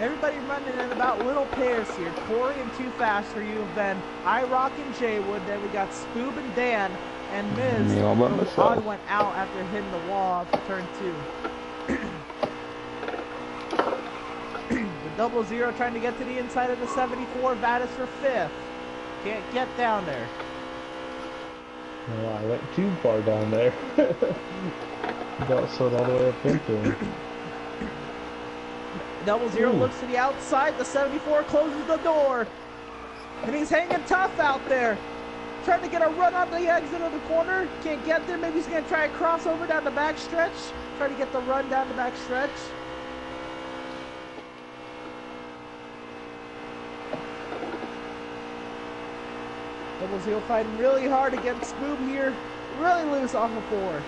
Everybody running in about little pairs here. Corey and Too Fast for You, then iRock and Jaywood, then we got Spoob and Dan, and Miz, Me all by who myself. odd went out after hitting the wall for turn 2. The 00 trying to get to the inside of the 74, Vadas for 5th. Can't get down there. No, I went too far down there. Got slid all the way up into him. 00 looks to the outside, the 74 closes the door. And he's hanging tough out there. Trying to get a run on the exit of the corner. Can't get there. Maybe he's going to try a crossover down the back stretch. Try to get the run down the back stretch. Double Zero fighting really hard against Spoob here. Really loose off of 4.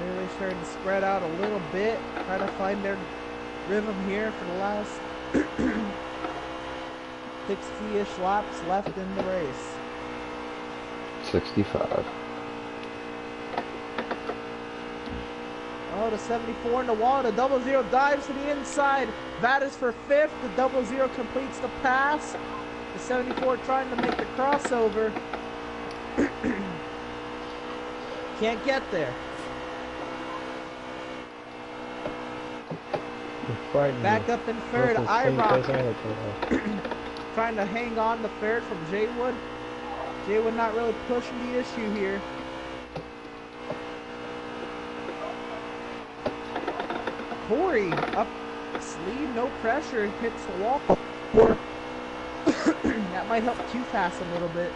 Really starting to spread out a little bit. Try to find their rhythm here for the last 60-ish laps left in the race. 65. Oh, the 74 in the wall. The 00 dives to the inside. That is for 5th. The 00 completes the pass. The 74 trying to make the crossover. Can't get there. Back up in third. iRock trying to hang on the third from Jaywood. Jaywood not really pushing the issue here. Corey up sleeve, no pressure, hits the wall. That might help Too Fast a little bit.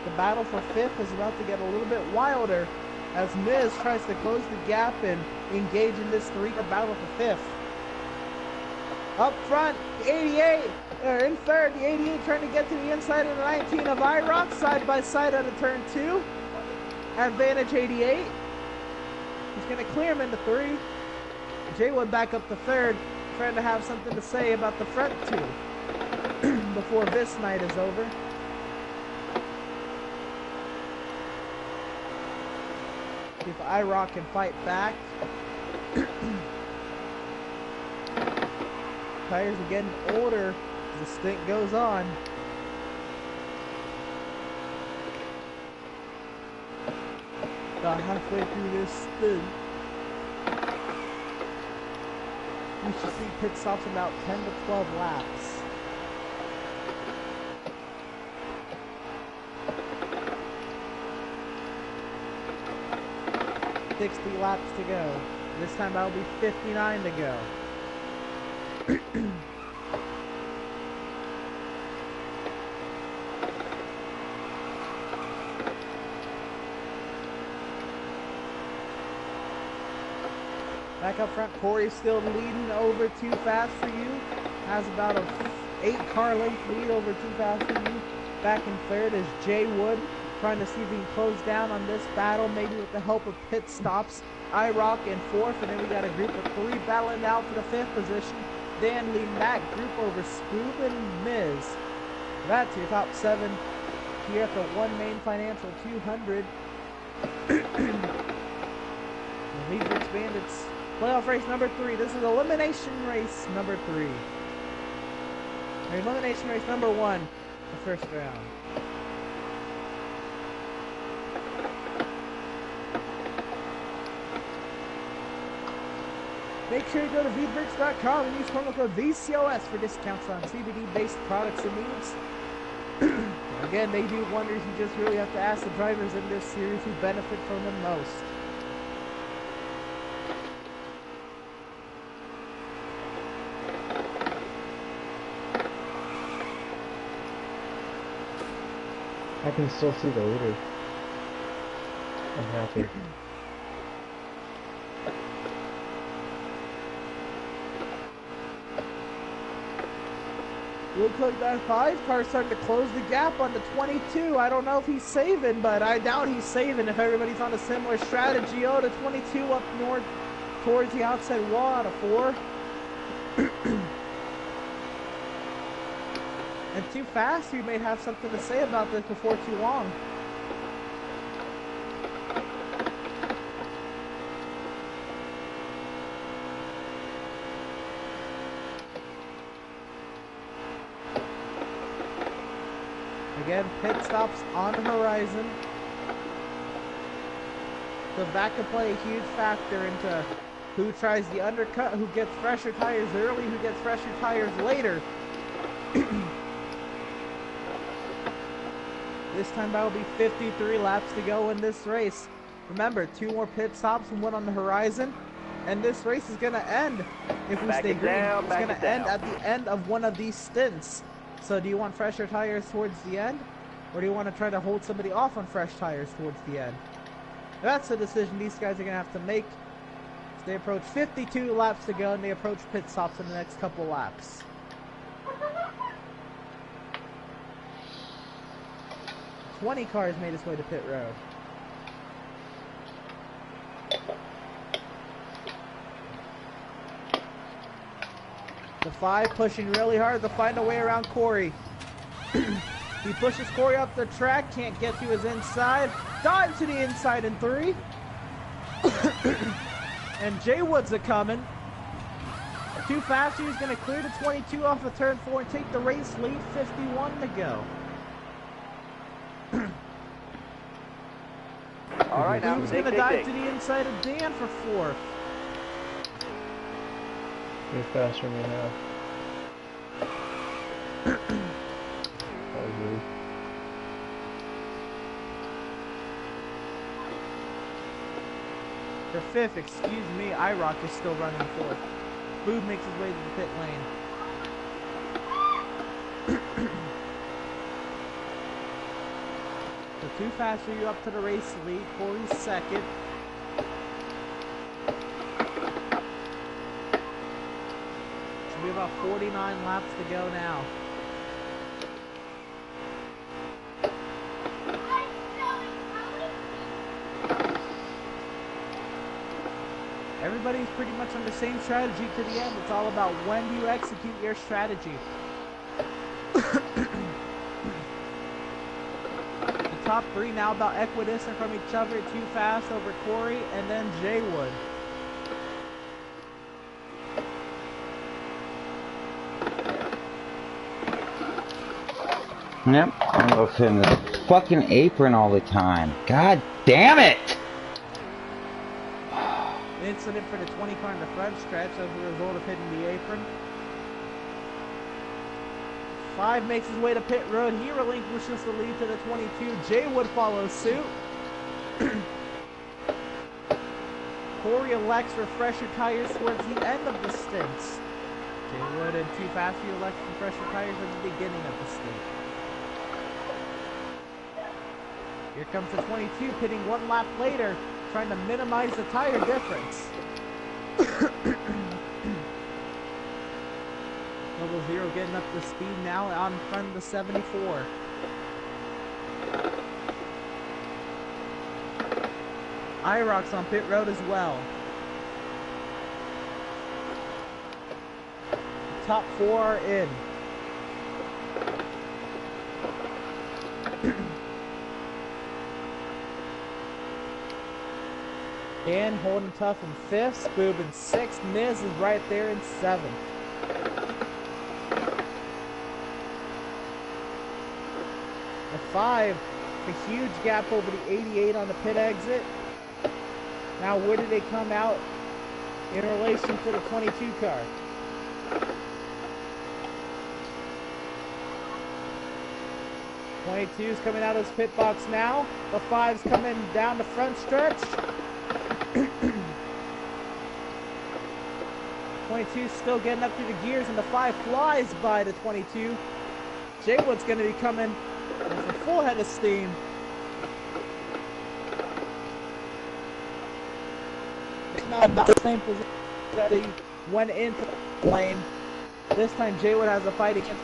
The battle for 5th is about to get a little bit wilder as Miz tries to close the gap and engage in this 3-car battle for 5th. Up front, the 88, in third, the 88 trying to get to the inside of the 19 of iRock, side by side out of turn 2. Advantage 88. He's going to clear him into 3. Jaywood back up to third, trying to have something to say about the front 2 before this night is over. See if iRock can fight back. Tires are getting older as the stint goes on. About halfway through this stint. We should see pit stops about 10 to 12 laps. $60 laps to go. This time that'll be 59 to go. Back up front, Corey's still leading over Too Fast for You. Has about a 8-car length lead over Too Fast for You. Back in third is Jaywood, trying to see if he can close down on this battle, maybe with the help of pit stops. iRock in 4th, and then we got a group of 3 battling out for the 5th position. Dan leading that group over Spoob and Miz. That's your top 7 here at the One Main Financial 200. Veedverks Bandits playoff race number 3. This is elimination race number 3. Or elimination race number 1, the first round. Make sure you go to Veedverks.com and use promo code VCOS for discounts on CBD-based products and needs. Again, they do wonders. You just really have to ask the drivers in this series who benefit from them most. I can still see the leader. I'm happy. Looks like that 5 car starting to close the gap on the 22. I don't know if he's saving, but I doubt he's saving if everybody's on a similar strategy. Oh, the 22 up north towards the outside wall out of 4. And too fast, you may have something to say about this before too long. Again, pit stops on the horizon. The back could play a huge factor into who tries the undercut, who gets fresher tires early, who gets fresher tires later. This time that'll be 53 laps to go in this race. Remember, 2 more pit stops and 1 on the horizon. And this race is going to end, if we stay green, it's going to end at the end of one of these stints. So do you want fresher tires towards the end? Or do you want to try to hold somebody off on fresh tires towards the end? That's the decision these guys are going to have to make. So they approach 52 laps to go, and they approach pit stops in the next couple laps. "20 cars made its way to pit road. The 5 pushing really hard to find a way around Corey. He pushes Corey up the track, can't get to his inside. Dives to the inside in 3. And Jay Wood's a-coming. Too fast, he's going to clear the 22 off of turn 4 and take the race lead. 51 to go. All right, now Who's going to dive to the inside of Dan for 4th? You're faster than me now. Probably. For 5th, excuse me, iRock is still running 4th. Boob makes his way to the pit lane. So too fast for you up to the race lead. Corey's 2nd. Should be about 49 laps to go now. Everybody's pretty much on the same strategy to the end. It's all about when do you execute your strategy. The top 3 now about equidistant from each other. Too fast over Corey and then Jay Wood. Yep, I'm looking at the fucking apron all the time. God damn it! Incident for the 20 car in the front stretch as a result of hitting the apron. 5 makes his way to pit road. He relinquishes the lead to the 22. Jay Wood follows suit. Corey elects for fresher tires towards the end of the stints. Jay Wood and Too Fast he elects for fresher tires at the beginning of the stint. Here comes the 22 pitting 1 lap later, trying to minimize the tire difference. Level 0 getting up to speed now on front of the 74. iRock's on pit road as well. Top 4 are in. Dan holding tough in 5th, Spoob in 6th, Miz is right there in 7th. The 5, a huge gap over the 88 on the pit exit. Now where do they come out in relation to the 22 car? '22's coming out of his pit box now. The 5's coming down the front stretch. 22's still getting up through the gears, and the 5 flies by the 22. Jaywood's going to be coming with a full head of steam. It's not about the same position that he went into the lane. This time Jaywood has a fight against.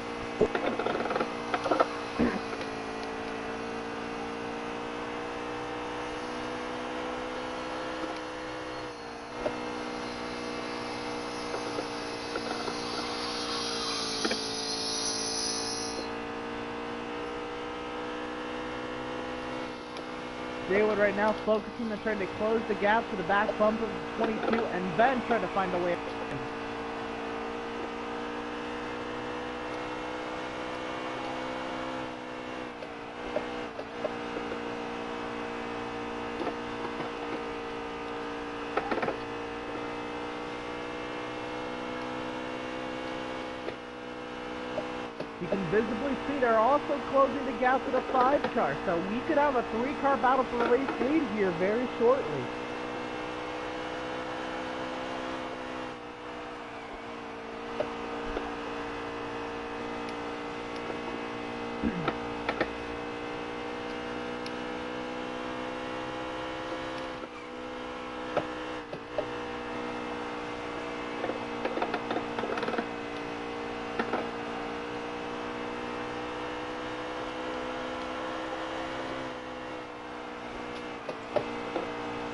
Jaywood right now focusing on trying to close the gap to the back bump of 22 and then trying to find a way. You can visibly see they're also closing the gap to the 5 car, so we could have a 3-car battle for the race lead here very shortly.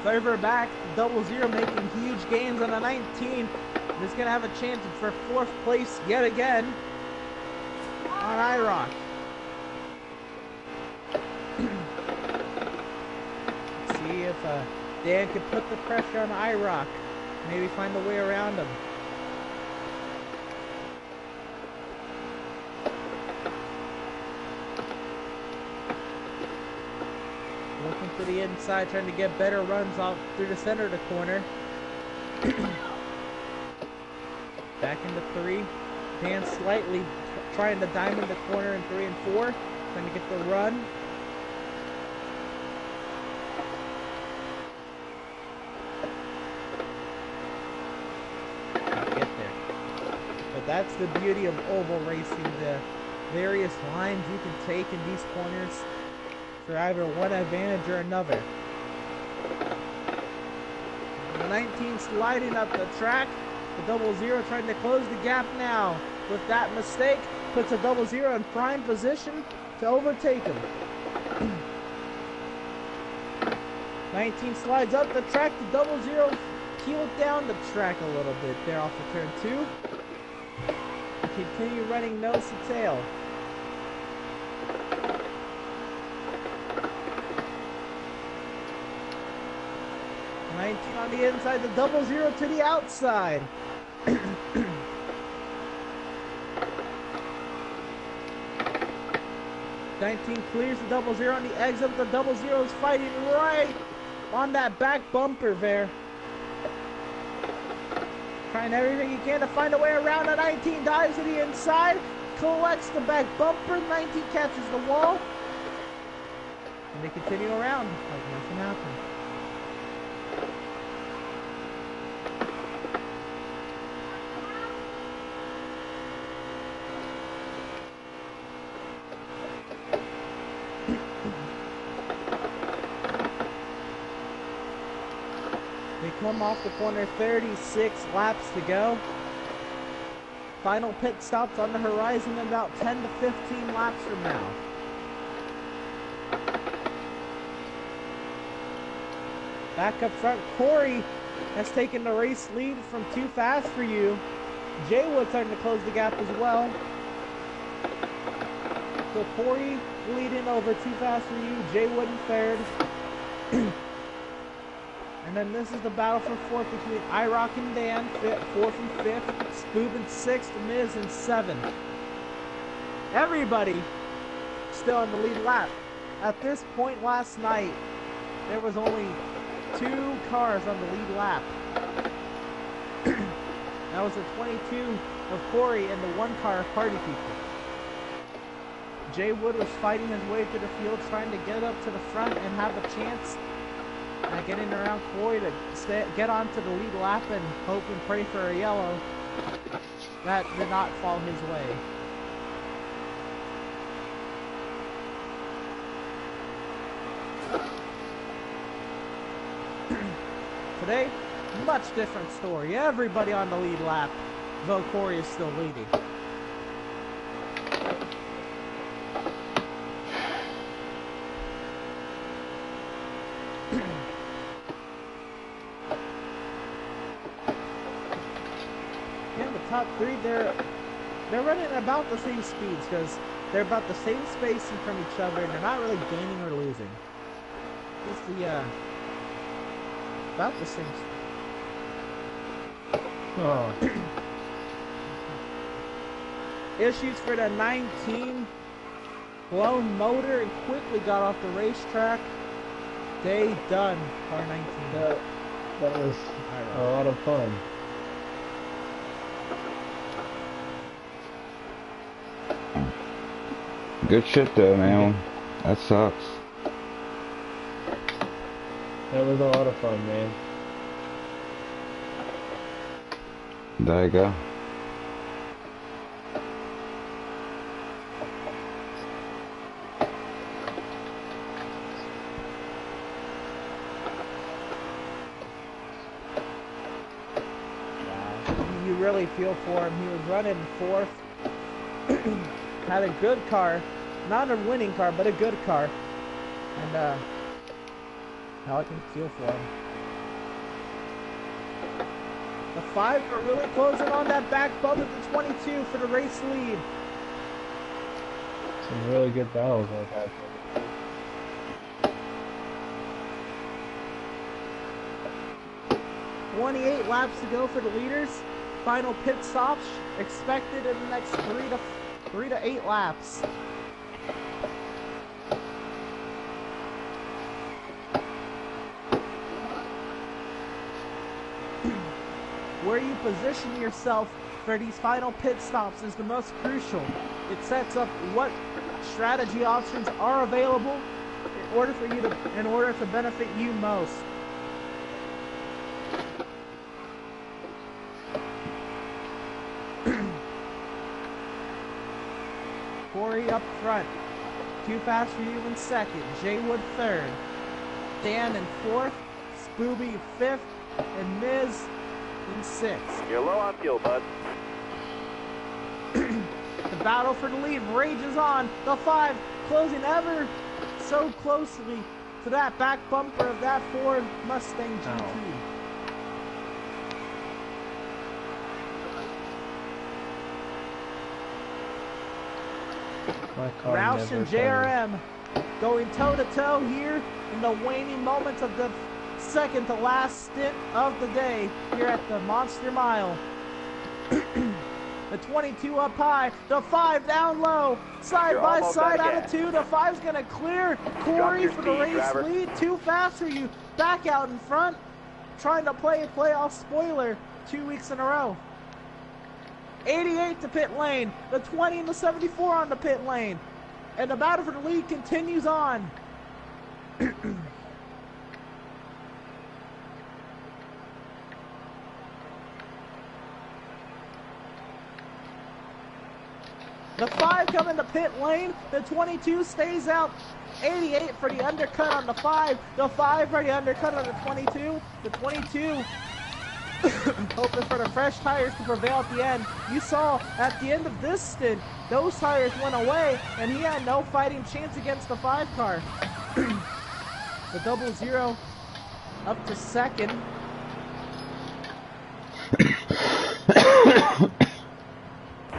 Further back, 00 making huge gains on the 19. He's going to have a chance for 4th place yet again on IROC. Let's see if Dan can put the pressure on IROC. Maybe find a way around him. Looking for the inside, trying to get better runs off through the center of the corner. Back into 3. Dan slightly trying to diamond the corner in 3 and 4. Trying to get the run. Get there. But that's the beauty of oval racing. The various lines you can take in these corners for either one advantage or another. The 19 sliding up the track. The 00 trying to close the gap now. With that mistake, puts a 00 in prime position to overtake him. 19 slides up the track. The 00 peeled down the track a little bit there off of turn 2. Continue running nose to tail. 19 on the inside, the 00 to the outside. 19 clears the 00 on the exit. The 00 is fighting right on that back bumper there. Trying everything he can to find a way around. The 19 dives to the inside, collects the back bumper. 19 catches the wall. And they continue around like nothing happened. Come off the corner, 36 laps to go. Final pit stops on the horizon in about 10 to 15 laps from now. Back up front, Corey has taken the race lead from Too Fast For You. Jaywood starting to close the gap as well. So Corey leading over Too Fast For You, Jaywood in third. And And then this is the battle for fourth between iRock and Dan, fourth and fifth, Spoob in sixth, Miz in seventh. Everybody still on the lead lap. At this point last night, there was only 2 cars on the lead lap. That was the 22 of Corey and the 1 car of Party People. Jay Wood was fighting his way through the field, trying to get up to the front and have a chance at getting around Corey to get onto the lead lap and hope and pray for a yellow. That did not fall his way. Today, much different story. Everybody on the lead lap, though Corey is still leading. Yeah, the top 3, they're running about the same speeds because they're about the same spacing from each other and they're not really gaining or losing. Just the about the same. Oh. Issues for the 19 blown motor and quickly got off the racetrack. Day done. Car 19. That was a lot of fun. Good shit though, man. That sucks. That was a lot of fun, man. There you go. You really feel for him. He was running 4th. Had a good car. Not a winning car, but a good car. And, now I can feel for him. The 5 are really closing on that back bump at the 22 for the race lead. Some really good battles I've had. 28 laps to go for the leaders. Final pit stops expected in the next 3 to 8 laps. Where you position yourself for these final pit stops is the most crucial. It sets up what strategy options are available in order to benefit you most. Corey up front. Too fast for you in second. Jay Wood third. Dan in fourth. Spooby fifth. And Miz in sixth. You're low on fuel, bud. The battle for the lead rages on. The 5 closing ever so closely to that back bumper of that Ford Mustang GT. Roush and JRM going toe-to-toe here in the waning moments of the second to last stint of the day here at the Monster Mile. The 22 up high, the 5 down low, side by side out of 2. The 5's gonna clear Corey for the race lead. Too fast for you, back out in front, trying to play a playoff spoiler 2 weeks in a row. 88 to pit lane, the 20 and the 74 on the pit lane, and the battle for the lead continues on. The 5 come in the pit lane, the 22 stays out. 88 for the undercut on the 5, the 5 for the undercut on the 22, the 22 hoping for the fresh tires to prevail at the end. You saw at the end of this stint, those tires went away, and he had no fighting chance against the 5 car. The 00 up to second.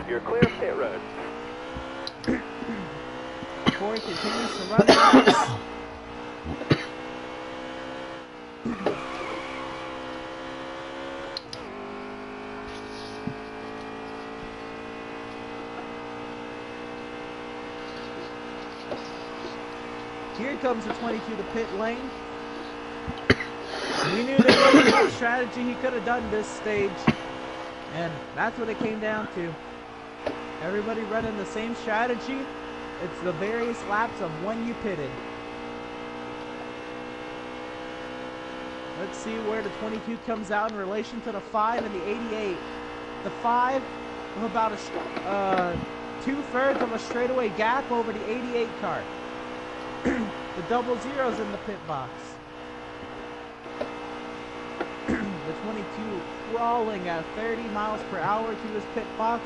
You're clear of pit road. Corey continues to run laps. comes the 22 to pit lane. We knew there wasn't much strategy he could have done this stage. And that's what it came down to. Everybody running the same strategy. It's the various laps of when you pitted. Let's see where the 22 comes out in relation to the 5 and the 88. The 5 of about a 2/3 of a straightaway gap over the 88 car. The 00's in the pit box. The 22 crawling at 30 miles per hour to his pit box.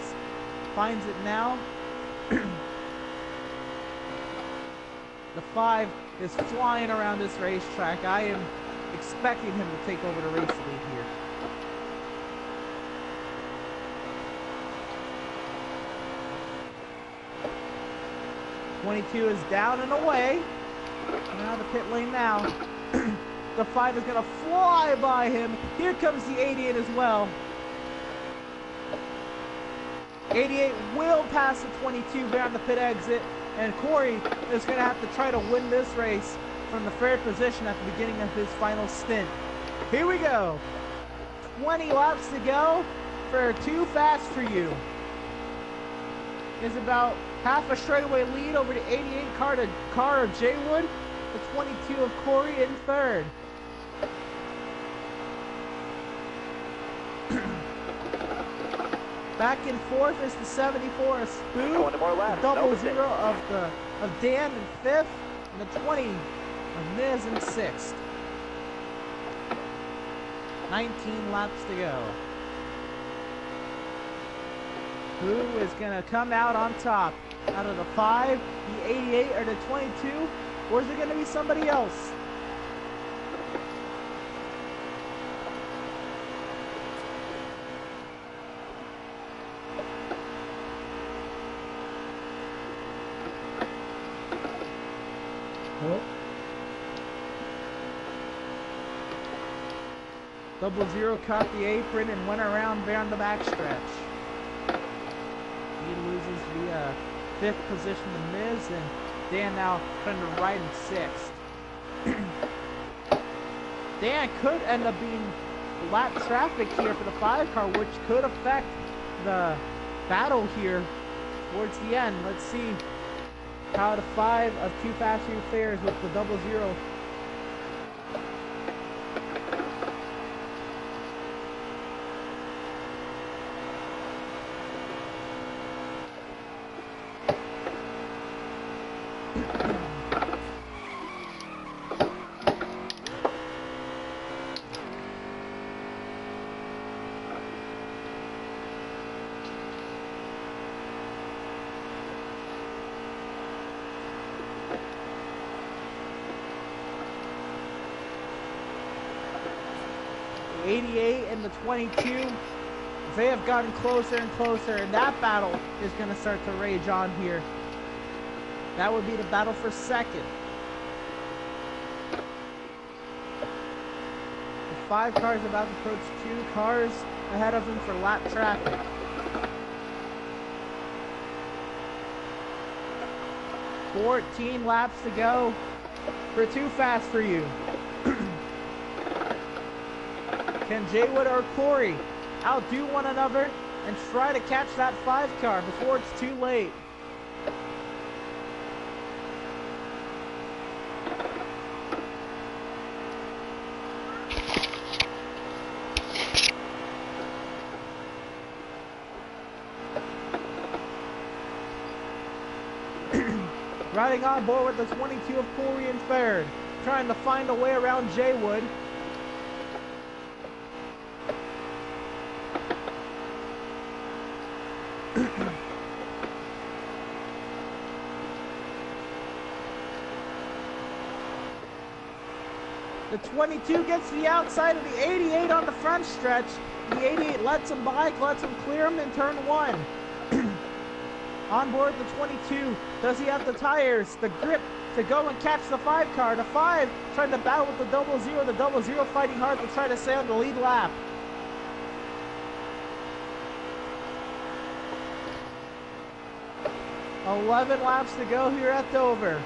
Finds it now. The 5 is flying around this racetrack. I am expecting him to take over the race lead here. .22 is down and away. Now the pit lane now. The 5 is going to fly by him. Here comes the 88 as well. 88 will pass the 22 there on the pit exit. And Corey is going to have to try to win this race from the third position at the beginning of his final stint. Here we go. 20 laps to go for Too Fast For You. Is about half a straightaway lead over the 88 car of Jaywood. The 22 of Corey in third. Back and forth is the 74 of Spoon. The 00 of Dan in fifth. And the 20 of Miz in sixth. 19 laps to go. Who is going to come out on top? Out of the 5, the 88, or the 22? Or is it going to be somebody else? What? 00 caught the apron and went around there on the backstretch. He loses the 5th position to Miz, and Dan now trying to ride in 6th. Dan could end up being lap traffic here for the 5 car, which could affect the battle here towards the end. Let's see how the 5 of Too Fast For You fares with the 00. The 88 and the 22, they have gotten closer and closer, and that battle is going to start to rage on here. That would be the battle for second. The 5 cars about to approach 2 cars ahead of him for lap traffic. $14 laps to go for Too Fast For You. Can Jaywood or Corey outdo one another and try to catch that 5 car before it's too late? Riding on board with the 22 of Corey in third, trying to find a way around Jaywood. The 22 gets to the outside of the 88 on the front stretch. The 88 lets him bike, lets him clear him in turn 1. On board the 22, does he have the tires, the grip to go and catch the 5 car? The 5 trying to battle with the 00, the 00 fighting hard to try to stay on the lead lap. $11 laps to go here at Dover.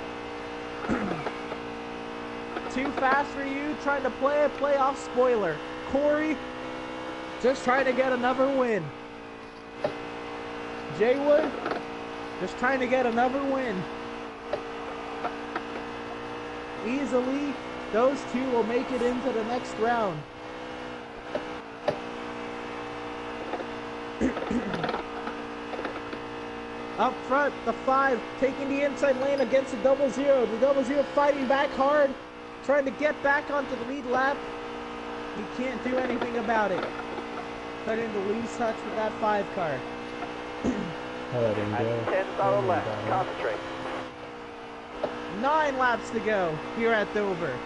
too fast for you, trying to play a playoff spoiler. Corey, just trying to get another win. Jaywood, just trying to get another win. Easily, those two will make it into the next round. Up front, the 5 taking the inside lane against the 00. The 00 fighting back hard, trying to get back onto the lead lap. He can't do anything about it. Cutting the least touch with that 5 car. I let him go. 10's on the left. Concentrate. 9 laps to go here at Dover.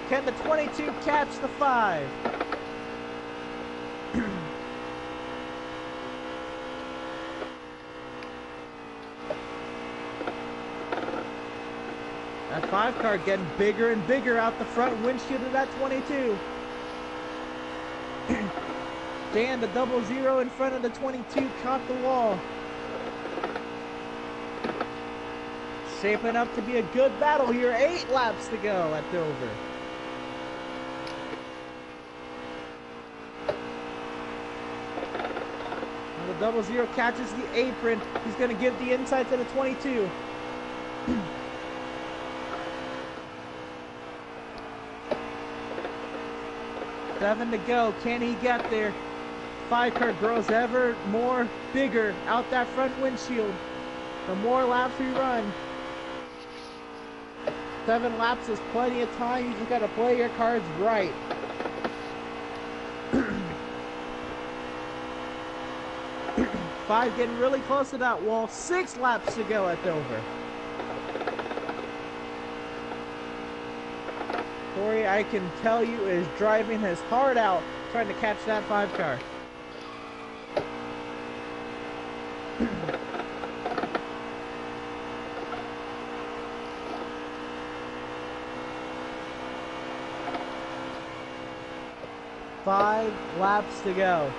Can the 22 catch the 5? That 5 car getting bigger and bigger out the front windshield of that 22. Dan, the 00 in front of the 22, caught the wall. Shaping up to be a good battle here. 8 laps to go at Dover. Now the 00 catches the apron. He's going to give the inside to the 22. 7 to go. Can he get there? 5 car grows ever more bigger out that front windshield. The more laps we run. 7 laps is plenty of time. You just got to play your cards right. Five getting really close to that wall. 6 laps to go at Dover. Corey, I can tell you, is driving his heart out trying to catch that 5 car. Five laps to go.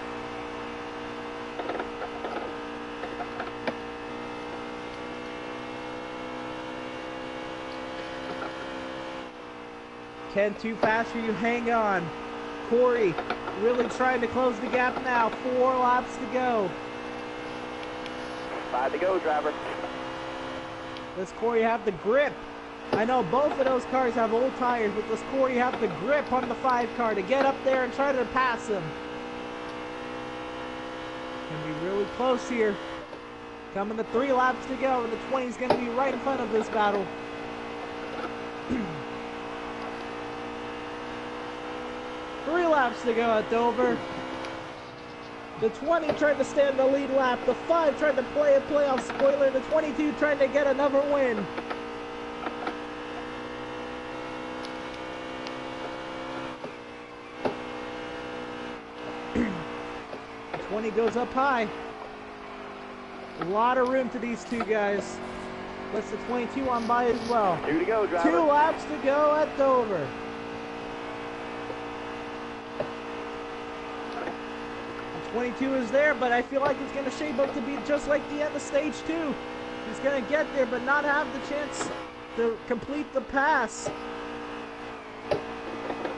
Ken, too fast for you. Hang on. Corey, really trying to close the gap now. 4 laps to go. 5 to go, driver. Does Corey have the grip? I know both of those cars have old tires, but does Corey have the grip on the 5 car to get up there and try to pass him? Can be really close here. Coming to 3 laps to go, and the 20 is going to be right in front of this battle. 3 laps to go at Dover. The 20 trying to stay in the lead lap. The 5 trying to play a playoff spoiler. The 22 trying to get another win. The 20 goes up high. A lot of room to these two guys. Lets the 22 on by as well. 2 to go, driver. 2 laps to go at Dover. The 22 is there, but I feel like it's going to shape up to be just like the end of stage 2. He's going to get there, but not have the chance to complete the pass.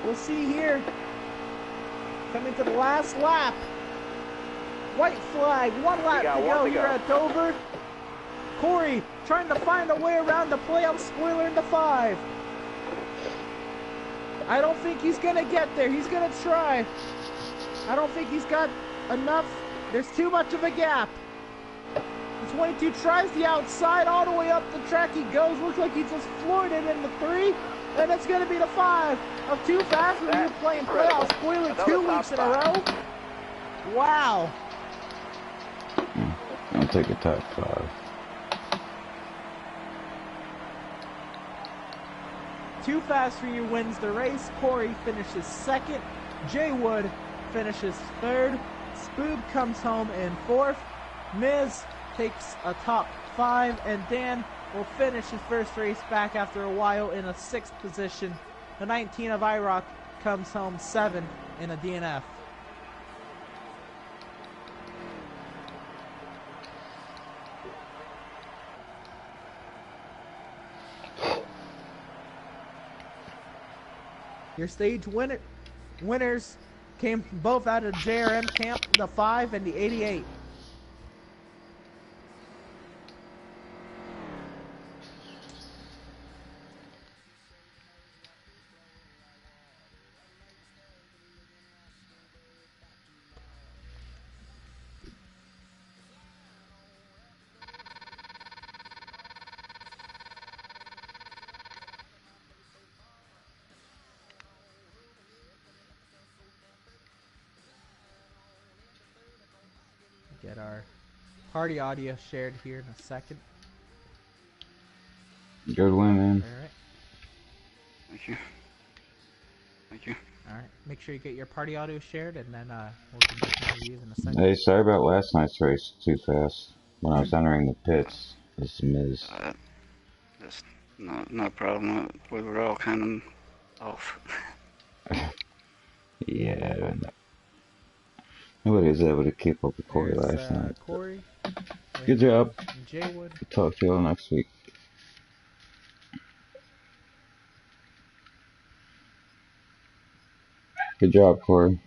We'll see here. Coming to the last lap. White flag, 1 lap to go here at Dover. Corey trying to find a way around the playoff spoiler in the 5. I don't think he's going to get there. He's going to try. I don't think he's got enough. There's too much of a gap. The 22 tries the outside all the way up the track. He goes. Looks like he just floored it in the 3. And it's going to be the 5 of Too Fast when you're playing playoff spoiler 2 weeks in a row. Wow. I'll take a top 5. Too Fast for You wins the race. Corey finishes 2nd. Jaywood finishes 3rd. Spoob comes home in 4th. Miz takes a top 5. And Dan will finish his first race back after a while in a 6th position. The 19 of IROC comes home 7th in a DNF. Your stage winners came both out of JRM camp, the 5 and the 88. Get our party audio shared here in a second. Good win, man. All right. Thank you. Thank you. All right. Make sure you get your party audio shared, and then we'll continue reviews in a second. Hey, sorry about last night's race too fast. When I was entering the pits, it's a miss. That's no problem. We were all kind of off. Yeah. Nobody was able to keep up with Corey There's last night. Corey. Good job. Jaywood. Talk to you all next week. Good job, Corey.